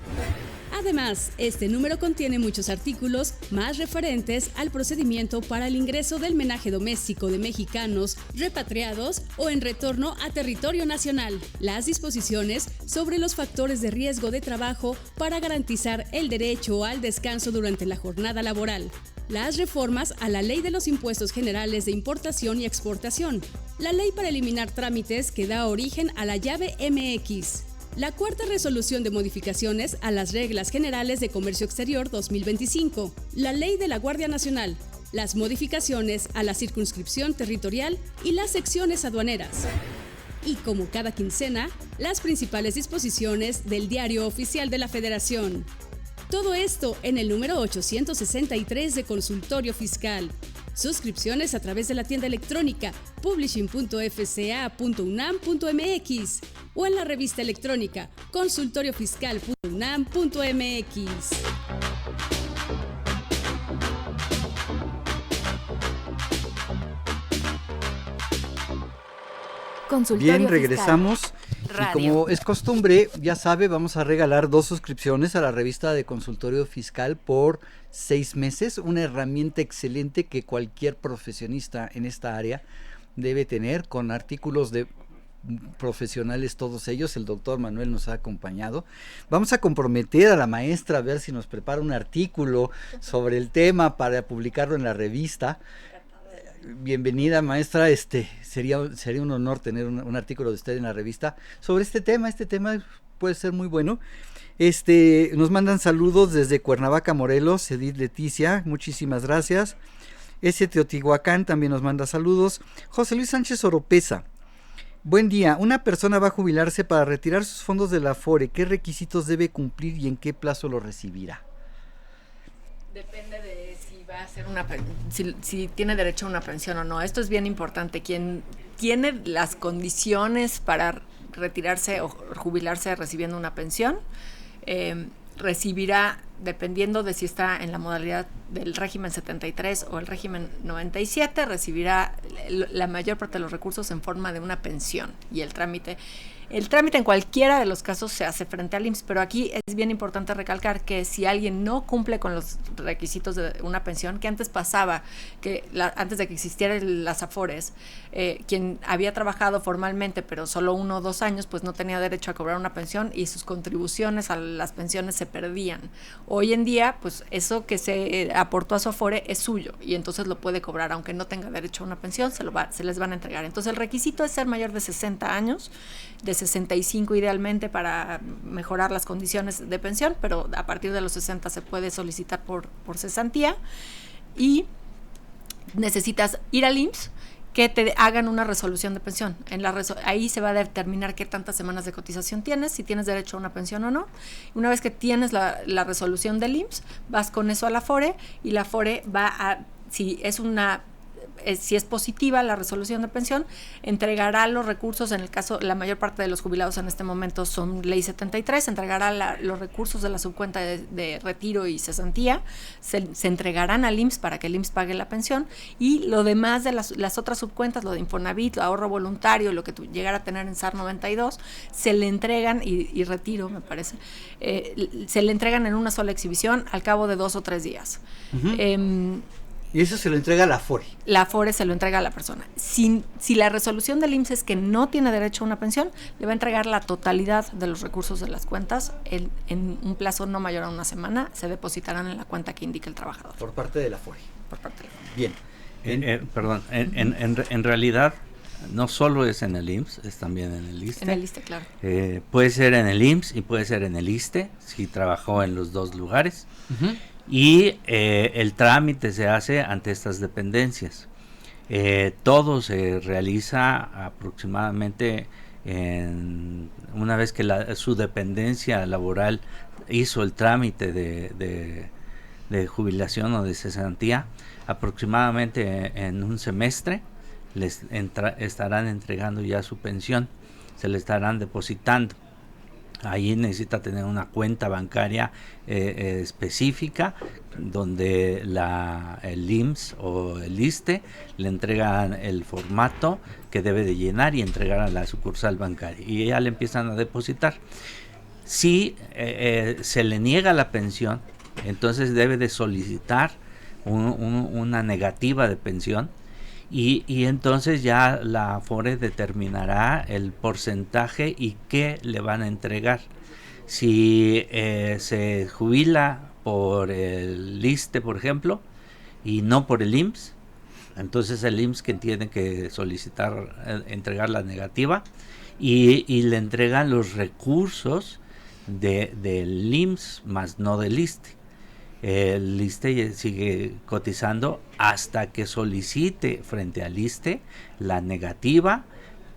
Además, este número contiene muchos artículos más referentes al procedimiento para el ingreso del menaje doméstico de mexicanos repatriados o en retorno a territorio nacional, las disposiciones sobre los factores de riesgo de trabajo para garantizar el derecho al descanso durante la jornada laboral, las reformas a la Ley de los Impuestos Generales de Importación y Exportación, la ley para eliminar trámites que da origen a la llave MX, la cuarta resolución de modificaciones a las Reglas Generales de Comercio Exterior 2025, la Ley de la Guardia Nacional, las modificaciones a la circunscripción territorial y las secciones aduaneras. Y como cada quincena, las principales disposiciones del Diario Oficial de la Federación. Todo esto en el número 863 de Consultorio Fiscal. Suscripciones a través de la tienda electrónica publishing.fca.unam.mx o en la revista electrónica consultoriofiscal.unam.mx. Bien, regresamos. Y como es costumbre, ya sabe, vamos a regalar 2 suscripciones a la revista de Consultorio Fiscal por 6 meses, una herramienta excelente que cualquier profesionista en esta área debe tener, con artículos de profesionales todos ellos. El doctor Manuel nos ha acompañado. Vamos a comprometer a la maestra a ver si nos prepara un artículo sobre el tema para publicarlo en la revista. Bienvenida, maestra. Sería un honor tener un artículo de usted en la revista sobre este tema puede ser muy bueno. Nos mandan saludos desde Cuernavaca, Morelos, Edith Leticia, muchísimas gracias. Teotihuacán también nos manda saludos. José Luis Sánchez Oropesa, buen día. Una persona va a jubilarse para retirar sus fondos de la Afore. ¿Qué requisitos debe cumplir y en qué plazo lo recibirá? Depende de si va a hacer si tiene derecho a una pensión o no. Esto es bien importante. Quien tiene las condiciones para retirarse o jubilarse recibiendo una pensión, recibirá, dependiendo de si está en la modalidad del régimen 73 o el régimen 97, recibirá la mayor parte de los recursos en forma de una pensión. Y el trámite en cualquiera de los casos se hace frente al IMSS, pero aquí es bien importante recalcar que si alguien no cumple con los requisitos de una pensión, que antes pasaba, que antes de que existieran las Afores, quien había trabajado formalmente pero solo 1 o 2 años, pues no tenía derecho a cobrar una pensión y sus contribuciones a las pensiones se perdían. Hoy en día, pues eso que se aportó a su Afore es suyo y entonces lo puede cobrar, aunque no tenga derecho a una pensión, se les van a entregar. Entonces el requisito es ser mayor de 60 años, de 65 idealmente para mejorar las condiciones de pensión, pero a partir de los 60 se puede solicitar por cesantía, y necesitas ir al IMSS que te hagan una resolución de pensión. Ahí se va a determinar qué tantas semanas de cotización tienes, si tienes derecho a una pensión o no. Una vez que tienes la resolución del IMSS, vas con eso a la Afore, y la Afore va a, si es positiva la resolución de pensión, entregará los recursos. En el caso, la mayor parte de los jubilados en este momento son ley 73, entregará los recursos de la subcuenta de retiro y cesantía, se entregarán al IMSS para que el IMSS pague la pensión, y lo demás de las otras subcuentas, lo de Infonavit, ahorro voluntario, lo que llegara a tener en SAR 92, se le entregan, y retiro, me parece, se le entregan en una sola exhibición al cabo de 2 o 3 días. Uh-huh. Y eso se lo entrega a la Afore. La Afore se lo entrega a la persona. Si la resolución del IMSS es que no tiene derecho a una pensión, le va a entregar la totalidad de los recursos de las cuentas en un plazo no mayor a 1 semana. Se depositarán en la cuenta que indique el trabajador. Por parte de la Afore. Por parte de la Afore. Bien. Perdón, en realidad no solo es en el IMSS, es también en el ISSSTE. En el ISSSTE, claro. Puede ser en el IMSS y puede ser en el ISSSTE, si trabajó en los 2 lugares. Uh-huh. Y el trámite se hace ante estas dependencias. Todo se realiza aproximadamente una vez que su dependencia laboral hizo el trámite de jubilación o de cesantía, aproximadamente en un semestre les estarán entregando ya su pensión, se le estarán depositando. Ahí necesita tener una cuenta bancaria específica, donde el IMSS o el ISSSTE le entregan el formato que debe de llenar y entregar a la sucursal bancaria, y ya le empiezan a depositar. Si se le niega la pensión, entonces debe de solicitar una negativa de pensión, y entonces ya la Afore determinará el porcentaje y qué le van a entregar. Si se jubila por el ISSSTE, por ejemplo, y no por el IMSS, entonces el IMSS que tiene que solicitar, entregar la negativa, y le entregan los recursos del IMSS, más no del ISSSTE. El ISSSTE sigue cotizando hasta que solicite frente al ISSSTE la negativa,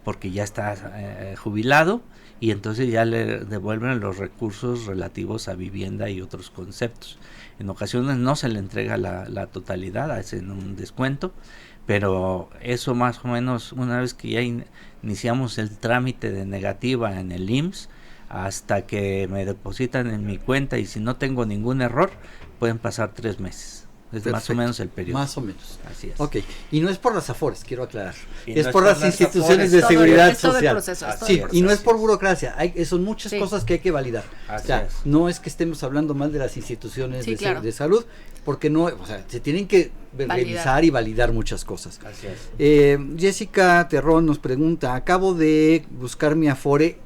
porque ya está jubilado, y entonces ya le devuelven los recursos relativos a vivienda y otros conceptos. En ocasiones no se le entrega la totalidad, hacen un descuento, pero eso más o menos, una vez que ya iniciamos el trámite de negativa en el IMSS, hasta que me depositan en mi cuenta, y si no tengo ningún error, pueden pasar 3 meses. Es perfecto. Más o menos el periodo. Más o menos. Así es. Ok, y no es por las Afores, quiero aclarar. Y es no por las instituciones de seguridad social. Sí, y no es por burocracia. Son muchas cosas que hay que validar. No es que estemos hablando mal de las instituciones de salud, porque no, se tienen que revisar y validar muchas cosas. Así es. Jessica Terrón nos pregunta: acabo de buscar mi Afore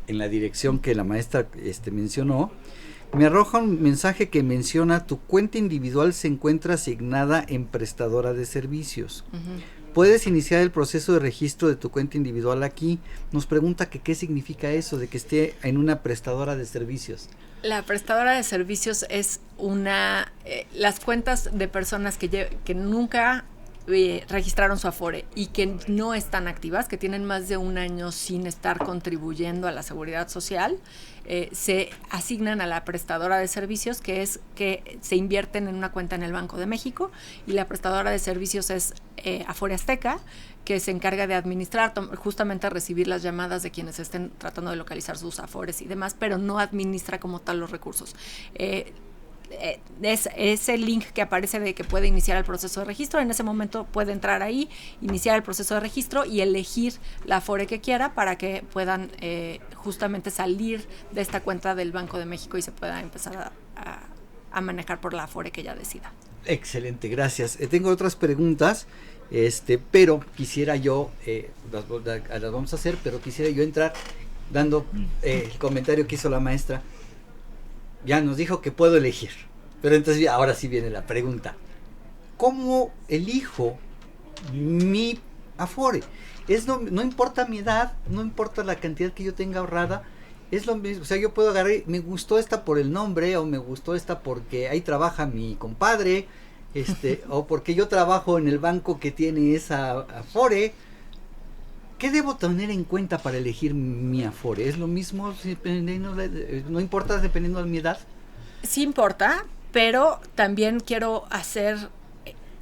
en la dirección que la maestra mencionó. Me arroja un mensaje que menciona: tu cuenta individual se encuentra asignada en prestadora de servicios. Uh-huh. puedes iniciar el proceso de registro de tu cuenta individual aquí. Nos pregunta que qué significa eso de que esté en una prestadora de servicios. La prestadora de servicios es las cuentas de personas que nunca registraron su Afore y que no están activas, que tienen más de un año sin estar contribuyendo a la seguridad social, se asignan a la prestadora de servicios, que se invierten en una cuenta en el Banco de México, y la prestadora de servicios es Afore Azteca, que se encarga de administrar, justamente recibir las llamadas de quienes estén tratando de localizar sus Afores y demás, pero no administra como tal los recursos. Es el link que aparece de que puede iniciar el proceso de registro. En ese momento puede entrar ahí, iniciar el proceso de registro y elegir la Afore que quiera para que puedan justamente salir de esta cuenta del Banco de México y se pueda empezar a manejar por la Afore que ella decida. Excelente, gracias. Tengo otras preguntas, pero quisiera yo, las vamos a hacer, pero quisiera yo entrar dando el comentario que hizo la maestra. Ya nos dijo que puedo elegir, pero entonces ahora sí viene la pregunta. ¿Cómo elijo mi Afore? No importa mi edad, no importa la cantidad que yo tenga ahorrada, es lo mismo. O sea, yo puedo agarrar, me gustó esta por el nombre, o me gustó esta porque ahí trabaja mi compadre, o porque yo trabajo en el banco que tiene esa Afore. ¿Qué debo tener en cuenta para elegir mi Afore? ¿Es lo mismo no importa dependiendo de mi edad? Sí importa, pero también quiero hacer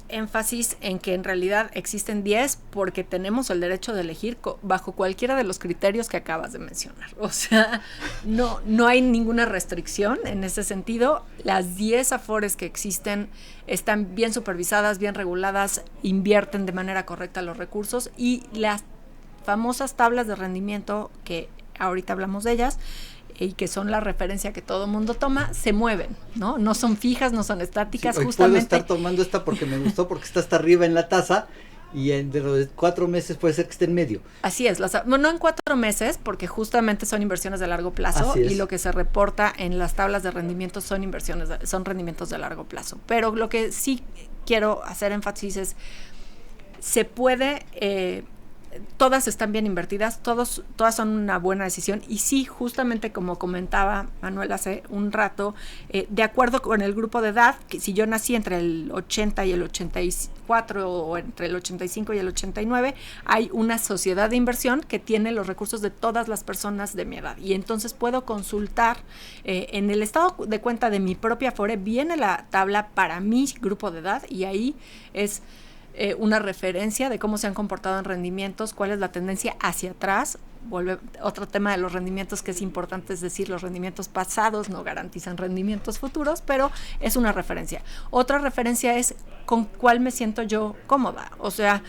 énfasis en que en realidad existen 10 porque tenemos el derecho de elegir bajo cualquiera de los criterios que acabas de mencionar. O sea, no hay ninguna restricción en ese sentido. Las 10 Afores que existen están bien supervisadas, bien reguladas, invierten de manera correcta los recursos, y las famosas tablas de rendimiento, que ahorita hablamos de ellas y que son la referencia que todo mundo toma, se mueven, ¿no? No son fijas, no son estáticas. Sí, justamente puedo estar tomando esta porque me gustó, porque está hasta arriba en la taza, y de los 4 meses puede ser que esté en medio. Así es, no en 4 meses, porque justamente son inversiones de largo plazo, y lo que se reporta en las tablas de rendimiento son rendimientos de largo plazo. Pero lo que sí quiero hacer énfasis es, se puede todas están bien invertidas, todas son una buena decisión, y sí, justamente como comentaba Manuel hace un rato, de acuerdo con el grupo de edad, que si yo nací entre el 80 y el 84 o entre el 85 y el 89, hay una sociedad de inversión que tiene los recursos de todas las personas de mi edad, y entonces puedo consultar en el estado de cuenta de mi propia Afore, viene la tabla para mi grupo de edad, y ahí es una referencia de cómo se han comportado en rendimientos, cuál es la tendencia hacia atrás. Vuelve otro tema de los rendimientos que es importante, es decir, los rendimientos pasados no garantizan rendimientos futuros, pero es una referencia. Otra referencia es con cuál me siento yo cómoda. O sea,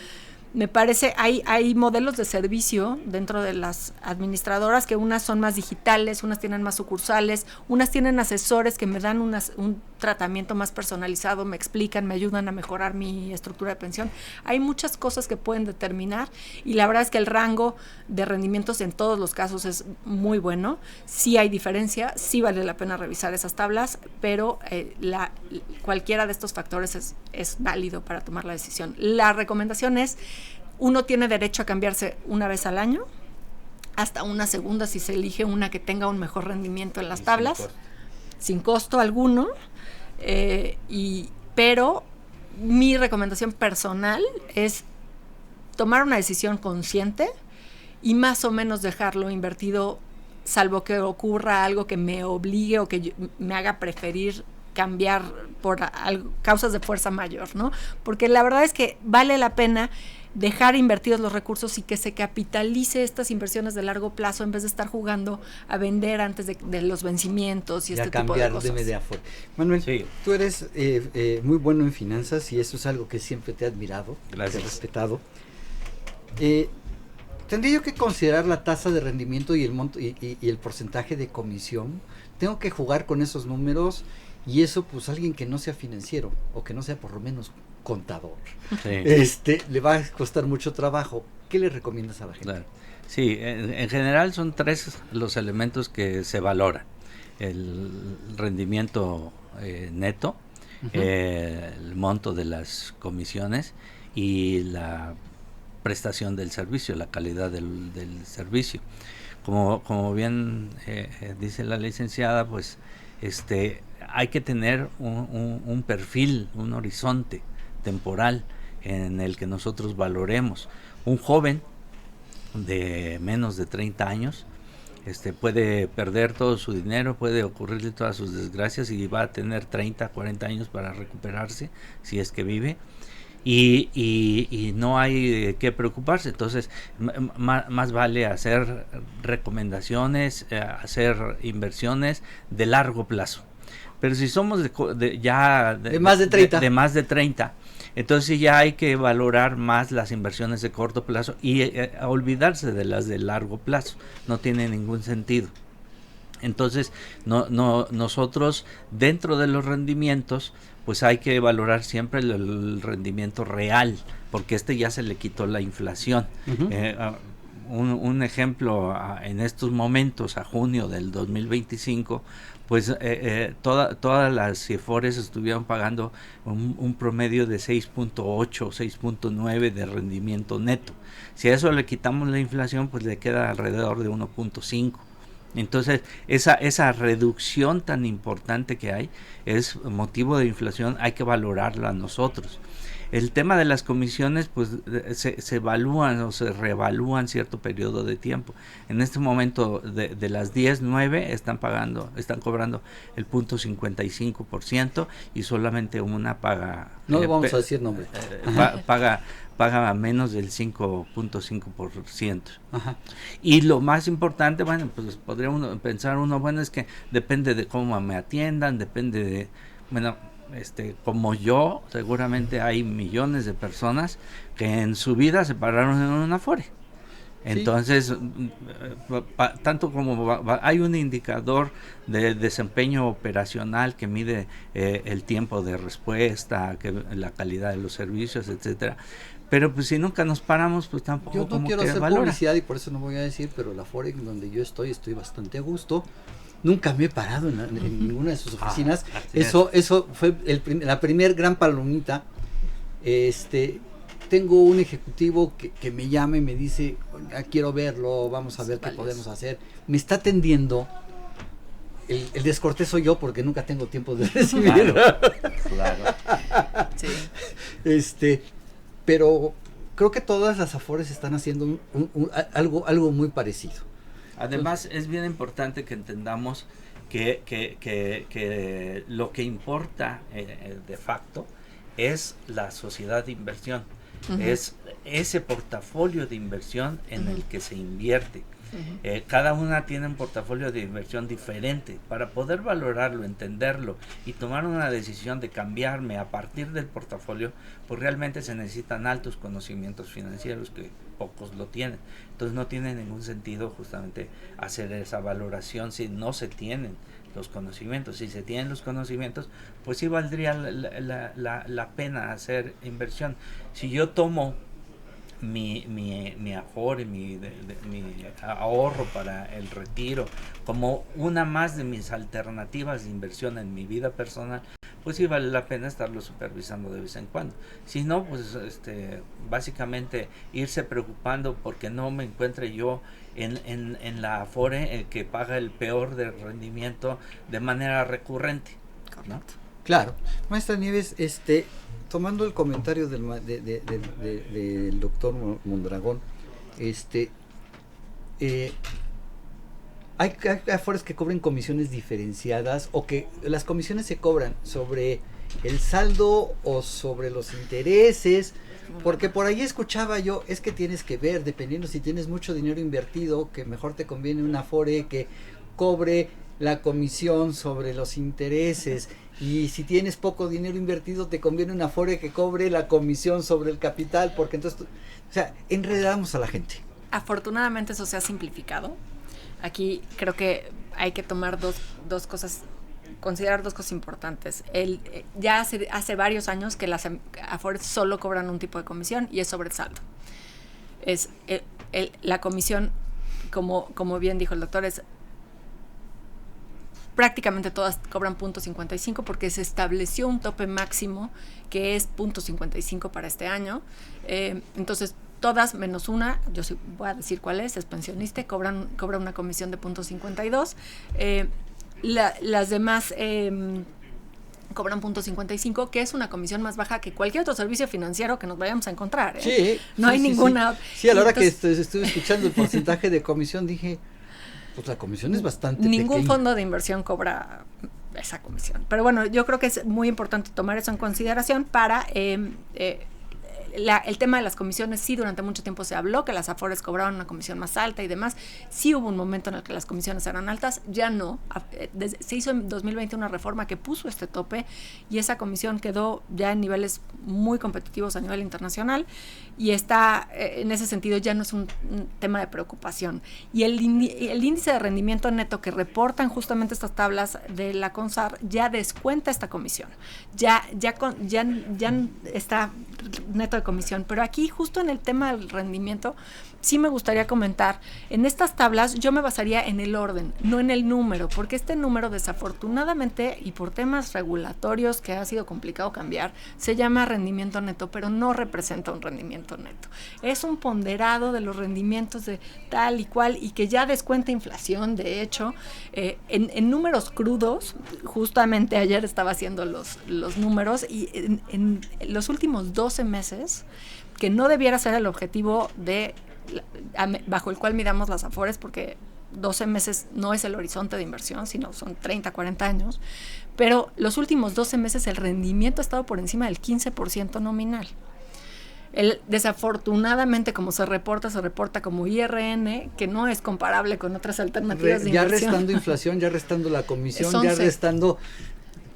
me parece, hay modelos de servicio dentro de las administradoras que unas son más digitales, unas tienen más sucursales, unas tienen asesores que me dan un tratamiento más personalizado, me explican, me ayudan a mejorar mi estructura de pensión. Hay muchas cosas que pueden determinar, y la verdad es que el rango de rendimientos en todos los casos es muy bueno. Sí hay diferencia, sí vale la pena revisar esas tablas, pero cualquiera de estos factores es válido para tomar la decisión. La recomendación es: uno tiene derecho a cambiarse una vez al año, hasta una segunda si se elige una que tenga un mejor rendimiento en las tablas, sin costo alguno, pero mi recomendación personal es tomar una decisión consciente y más o menos dejarlo invertido, salvo que ocurra algo que me obligue o que me haga preferir cambiar por causas de fuerza mayor, ¿no? Porque la verdad es que vale la pena dejar invertidos los recursos y que se capitalice estas inversiones de largo plazo en vez de estar jugando a vender antes de los vencimientos y este tipo de cosas. De Afore. Manuel, sí, tú eres muy bueno en finanzas, y eso es algo que siempre te he admirado, te he respetado. ¿Tendría yo que considerar la tasa de rendimiento y el monto y el porcentaje de comisión? ¿Tengo que jugar con esos números? Y eso, pues, alguien que no sea financiero, o que no sea por lo menos contador, sí, le va a costar mucho trabajo. ¿Qué le recomiendas a la gente? Claro. Sí, en general son 3 los elementos que se valoran: el rendimiento neto, el monto de las comisiones y la prestación del servicio, la calidad del servicio. Como bien dice la licenciada, pues hay que tener un perfil, un horizonte temporal en el que nosotros valoremos. Un joven de menos de 30 años puede perder todo su dinero, puede ocurrirle todas sus desgracias y va a tener 30, 40 años para recuperarse, si es que vive. Y no hay que preocuparse. Entonces más vale hacer recomendaciones, hacer inversiones de largo plazo. Pero si somos de más de 30, de más de 30, entonces ya hay que valorar más las inversiones de corto plazo y olvidarse de las de largo plazo. No tiene ningún sentido. Entonces nosotros, dentro de los rendimientos, pues hay que valorar siempre el rendimiento real, porque ya se le quitó la inflación. Uh-huh. Un ejemplo, en estos momentos, a junio del 2025, pues todas las CIFORES estuvieron pagando un promedio de 6.8, 6.9 de rendimiento neto. Si a eso le quitamos la inflación, pues le queda alrededor de 1.5. Entonces, esa reducción tan importante que hay es motivo de inflación, hay que valorarla nosotros. El tema de las comisiones, pues se evalúan o se reevalúan cierto periodo de tiempo. En este momento, de las 10, 9 están cobrando el 0.55% y solamente una paga. No le vamos a decir nombre. Paga menos del 5.5%. Ajá. Y lo más importante, bueno, pues podría pensar bueno, es que depende de cómo me atiendan, depende de, bueno, como yo, seguramente hay millones de personas que en su vida se pararon en una Afore. Entonces, tanto como hay un indicador de desempeño operacional que mide el tiempo de respuesta, la calidad de los servicios, etcétera. Pero pues si nunca nos paramos, pues tampoco. Yo no quiero hacer publicidad y por eso no voy a decir, pero la Afore donde yo estoy bastante a gusto. Nunca me he parado en ninguna de sus oficinas. Eso fue la primer gran palomita. Tengo un ejecutivo que me llama y me dice, quiero verlo, vamos a ver qué podemos hacer. Me está atendiendo. El descortés soy yo porque nunca tengo tiempo de recibirlo. Claro. Sí. Pero creo que todas las Afores están haciendo algo muy parecido. Además, es bien importante que entendamos que lo que importa de facto es la sociedad de inversión. Uh-huh. Es ese portafolio de inversión en el que se invierte. Uh-huh. Cada una tiene un portafolio de inversión diferente. Para poder valorarlo, entenderlo y tomar una decisión de cambiarme a partir del portafolio, pues realmente se necesitan altos conocimientos financieros que pocos lo tienen. Entonces no tiene ningún sentido justamente hacer esa valoración si no se tienen los conocimientos. Si se tienen los conocimientos, pues sí valdría la pena hacer inversión. Si yo tomo mi Afore, mi ahorro para el retiro como una más de mis alternativas de inversión en mi vida personal, pues sí vale la pena estarlo supervisando de vez en cuando. Si no, pues básicamente irse preocupando porque no me encuentre yo en la Afore que paga el peor de rendimiento de manera recurrente, ¿no? Claro. Maestra Nieves, tomando el comentario del doctor Mondragón, hay Afores que cobren comisiones diferenciadas o que las comisiones se cobran sobre el saldo o sobre los intereses, porque por ahí escuchaba yo, es que tienes que ver, dependiendo si tienes mucho dinero invertido, que mejor te conviene una Afore que cobre la comisión sobre los intereses, y si tienes poco dinero invertido te conviene una Afore que cobre la comisión sobre el capital, porque entonces, enredamos a la gente. Afortunadamente eso se ha simplificado. Aquí creo que hay que tomar dos cosas, considerar dos cosas importantes. Ya hace varios años que las Afores solo cobran un tipo de comisión y es sobre el saldo. Es la comisión, como bien dijo el doctor, es prácticamente todas cobran 0.55 porque se estableció un tope máximo que es 0.55 para este año. Entonces todas menos una, yo sí voy a decir cuál es pensionista, cobra una comisión de 0.52. Las demás cobran 0.55, que es una comisión más baja que cualquier otro servicio financiero que nos vayamos a encontrar. Sí, no hay ninguna. Sí, a la hora que estuve escuchando el porcentaje de comisión, dije, pues la comisión es bastante Ningún pequeña. fondo de inversión cobra esa comisión. Pero bueno, yo creo que es muy importante tomar eso en consideración para el tema de las comisiones. Sí, durante mucho tiempo se habló que las Afores cobraban una comisión más alta y demás. Sí hubo un momento en el que las comisiones eran altas, ya no. Se hizo en 2020 una reforma que puso este tope y esa comisión quedó ya en niveles muy competitivos a nivel internacional y está, en ese sentido, ya no es un tema de preocupación. Y el índice de rendimiento neto que reportan justamente estas tablas de la CONSAR ya descuenta esta comisión. Ya está neto de comisión, pero aquí justo en el tema del rendimiento sí me gustaría comentar, en estas tablas yo me basaría en el orden, no en el número, porque este número desafortunadamente y por temas regulatorios que ha sido complicado cambiar, se llama rendimiento neto, pero no representa un rendimiento neto. Es un ponderado de los rendimientos de tal y cual y que ya descuenta inflación, de hecho, en números crudos, justamente ayer estaba haciendo los números y en los últimos 12 meses, que no debiera ser el objetivo bajo el cual midamos las Afores, porque 12 meses no es el horizonte de inversión, sino son 30, 40 años, pero los últimos 12 meses el rendimiento ha estado por encima del 15% nominal. Desafortunadamente, como se reporta como IRN, que no es comparable con otras alternativas de ya inversión. restando inflación, ya restando la comisión, Es 11.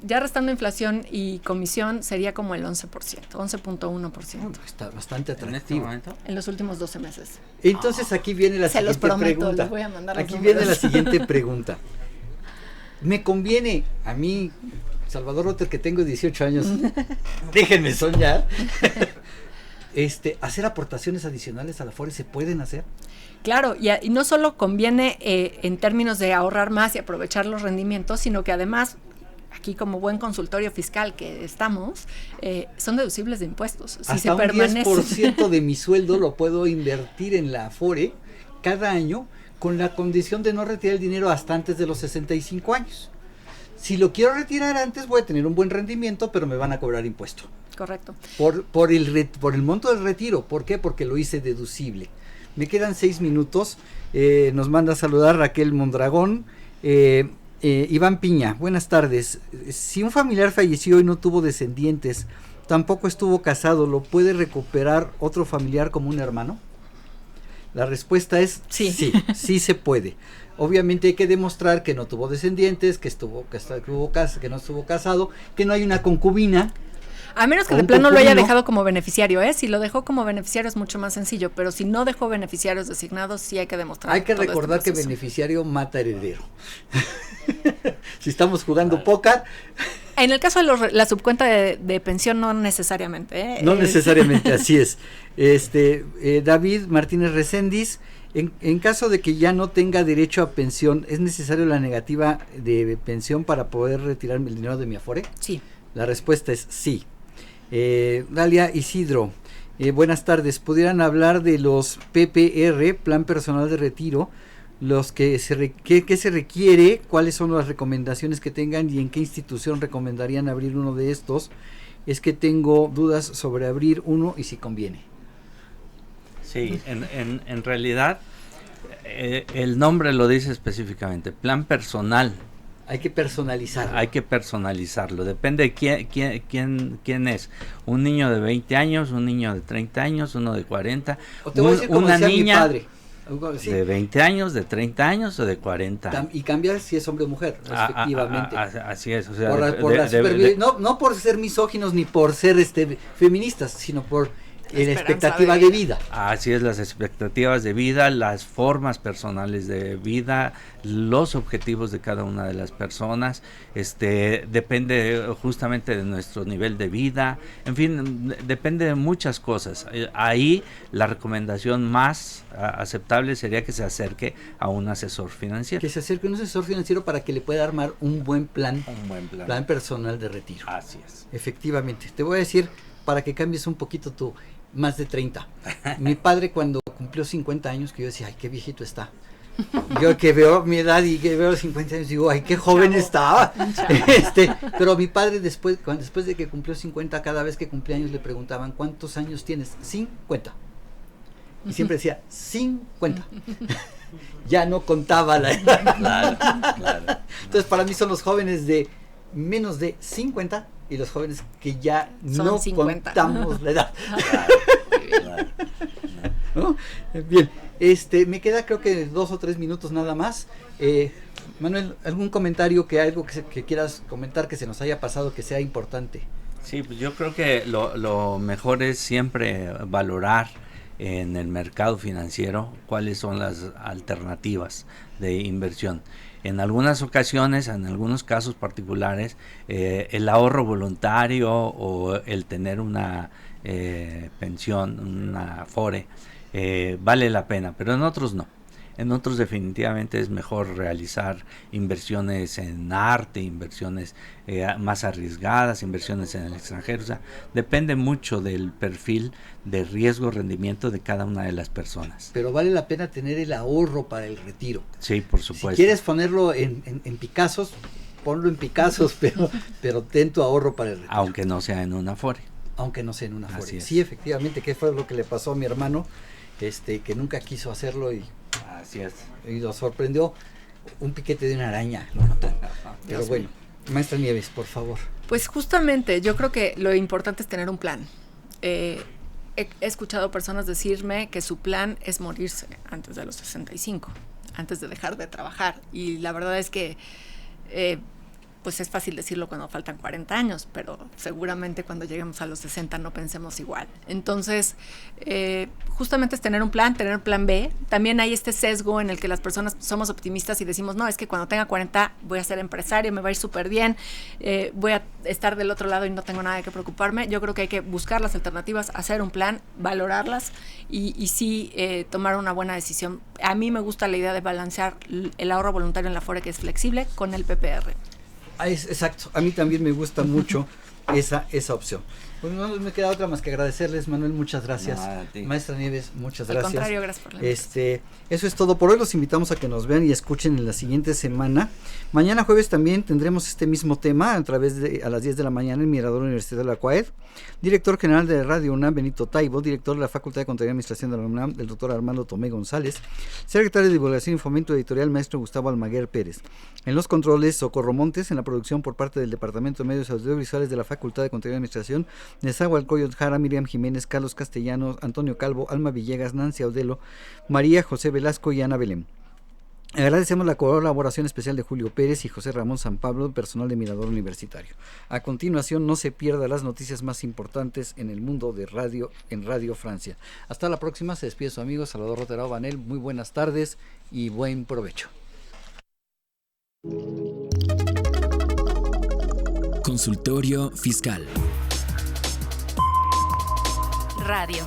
ya restando inflación y comisión sería como el 11%, 11.1%. Está bastante En este atractivo. momento. En los últimos 12 meses. Entonces aquí viene la Se los siguiente prometo, pregunta. les voy a mandar los Aquí números. viene la siguiente pregunta. ¿Me conviene a mí, Salvador Otter, que tengo 18 años, déjenme soñar, hacer aportaciones adicionales a la Afore? ¿Se pueden hacer? Claro, y no solo conviene en términos de ahorrar más y aprovechar los rendimientos, sino que además, aquí como buen consultorio fiscal que estamos, son deducibles de impuestos. Si Hasta se un 10% de mi sueldo lo puedo invertir en la Afore cada año con la condición de no retirar el dinero hasta antes de los 65 años. Si lo quiero retirar antes, voy a tener un buen rendimiento, pero me van a cobrar impuesto. Correcto. Por el monto del retiro. ¿Por qué? Porque lo hice deducible. Me quedan 6 minutos. Nos manda a saludar Raquel Mondragón. Iván Piña, buenas tardes. Si un familiar falleció y no tuvo descendientes, tampoco estuvo casado, ¿lo puede recuperar otro familiar como un hermano? La respuesta es sí se puede. Obviamente hay que demostrar que no tuvo descendientes, que no estuvo casado, que no hay una concubina. A menos que de plano lo haya dejado como beneficiario, ¿eh? Si lo dejó como beneficiario es mucho más sencillo, pero si no dejó beneficiarios designados, sí hay que demostrar. Hay que recordar que beneficiario mata heredero. Si estamos jugando póker. En el caso de la subcuenta de pensión, no necesariamente, ¿eh? No necesariamente, así es. David Martínez Recendis, en caso de que ya no tenga derecho a pensión, ¿es necesario la negativa de pensión para poder retirarme el dinero de mi Afore? Sí. La respuesta es sí. Dalia Isidro, buenas tardes. ¿Pudieran hablar de los PPR, Plan Personal de Retiro? Los que ¿qué se requiere? ¿Cuáles son las recomendaciones que tengan? ¿Y en qué institución recomendarían abrir uno de estos? Es que tengo dudas sobre abrir uno y si conviene. Sí, en realidad el nombre lo dice específicamente, plan personal. Hay que personalizarlo. Hay que personalizarlo, depende de quién es. Un niño de 20 años, un niño de 30 años, uno de 40. O te voy a decir como una decía niña mi padre. Sí. De 20 años, de 30 años o de 40 años. Y cambiar si es hombre o mujer, respectivamente. Así es. O sea, no por ser misóginos ni por ser feministas, sino por la expectativa de vida. Así es, las expectativas de vida, las formas personales de vida, los objetivos de cada una de las personas, depende justamente de nuestro nivel de vida, en fin, depende de muchas cosas. Ahí la recomendación más aceptable sería que se acerque a un asesor financiero. Que se acerque a un asesor financiero para que le pueda armar un buen plan. Plan personal de retiro. Así es. Efectivamente. Te voy a decir, para que cambies un poquito tu más de 30. Mi padre cuando cumplió 50 años, que yo decía, ay, qué viejito está. Yo que veo mi edad y que veo 50 años, digo, ay, qué joven estaba. Pero mi padre después de que cumplió 50, cada vez que cumplía años le preguntaban, ¿cuántos años tienes? 50. Y siempre decía, 50. Ya no contaba la edad. Claro. Entonces, para mí son los jóvenes de menos de 50 y los jóvenes que ya Son no 50. contamos la edad. Claro. ¿No? Bien, me queda creo que 2 o 3 minutos nada más. Manuel, ¿algún comentario que quieras comentar que se nos haya pasado que sea importante? Sí, pues yo creo que lo mejor es siempre valorar en el mercado financiero cuáles son las alternativas de inversión. En algunas ocasiones, en algunos casos particulares, el ahorro voluntario o el tener una pensión, una Afore, vale la pena, pero en otros no. En otros definitivamente es mejor realizar inversiones en arte, inversiones más arriesgadas, inversiones en el extranjero. O sea, depende mucho del perfil de riesgo-rendimiento de cada una de las personas. Pero vale la pena tener el ahorro para el retiro. Sí, por supuesto. Si quieres ponerlo en Picassos, ponlo en Picassos, pero ten tu ahorro para el retiro. Aunque no sea en una Afore. Aunque no sea en una Afore. Así es. Sí, efectivamente, que fue lo que le pasó a mi hermano, que nunca quiso hacerlo y Así es. y lo sorprendió un piquete de una araña, lo mató. Pero bueno, maestra Nieves, por favor. Pues justamente, yo creo que lo importante es tener un plan. He escuchado personas decirme que su plan es morirse antes de los 65, antes de dejar de trabajar. Y la verdad es que pues es fácil decirlo cuando faltan 40 años, pero seguramente cuando lleguemos a los 60 no pensemos igual. Entonces, justamente es tener un plan B. También hay este sesgo en el que las personas somos optimistas y decimos, no, es que cuando tenga 40 voy a ser empresario, me va a ir súper bien, voy a estar del otro lado y no tengo nada de qué preocuparme. Yo creo que hay que buscar las alternativas, hacer un plan, valorarlas y sí tomar una buena decisión. A mí me gusta la idea de balancear el ahorro voluntario en la Afore, que es flexible, con el PPR. Exacto, a mí también me gusta mucho esa opción. Pues no me queda otra más que agradecerles, Manuel, muchas gracias. Maestra Nieves, muchas gracias. Al contrario, gracias por la invitación. Eso es todo por hoy. Los invitamos a que nos vean y escuchen en la siguiente semana. Mañana jueves también tendremos este mismo tema a las 10 de la mañana en Mirador Universidad de la UAED. Director general de Radio UNAM, Benito Taibo. Director de la Facultad de Contaduría y Administración de la UNAM, el doctor Armando Tomé González. Secretario de Divulgación y Fomento Editorial, maestro Gustavo Almaguer Pérez. En los controles, Socorro Montes. En la producción por parte del Departamento de Medios Audiovisuales de la Facultad de Contaduría y Administración, Nezahualcóyotl Jara, Miriam Jiménez, Carlos Castellanos, Antonio Calvo, Alma Villegas, Nancy Audelo, María José Velasco y Ana Belén. Agradecemos la colaboración especial de Julio Pérez y José Ramón San Pablo, personal de Mirador Universitario. A continuación, no se pierda las noticias más importantes en el mundo de radio en Radio Francia. Hasta la próxima, se despide su amigo Salvador Roterao Banel. Muy buenas tardes y buen provecho. Consultorio Fiscal. Radio.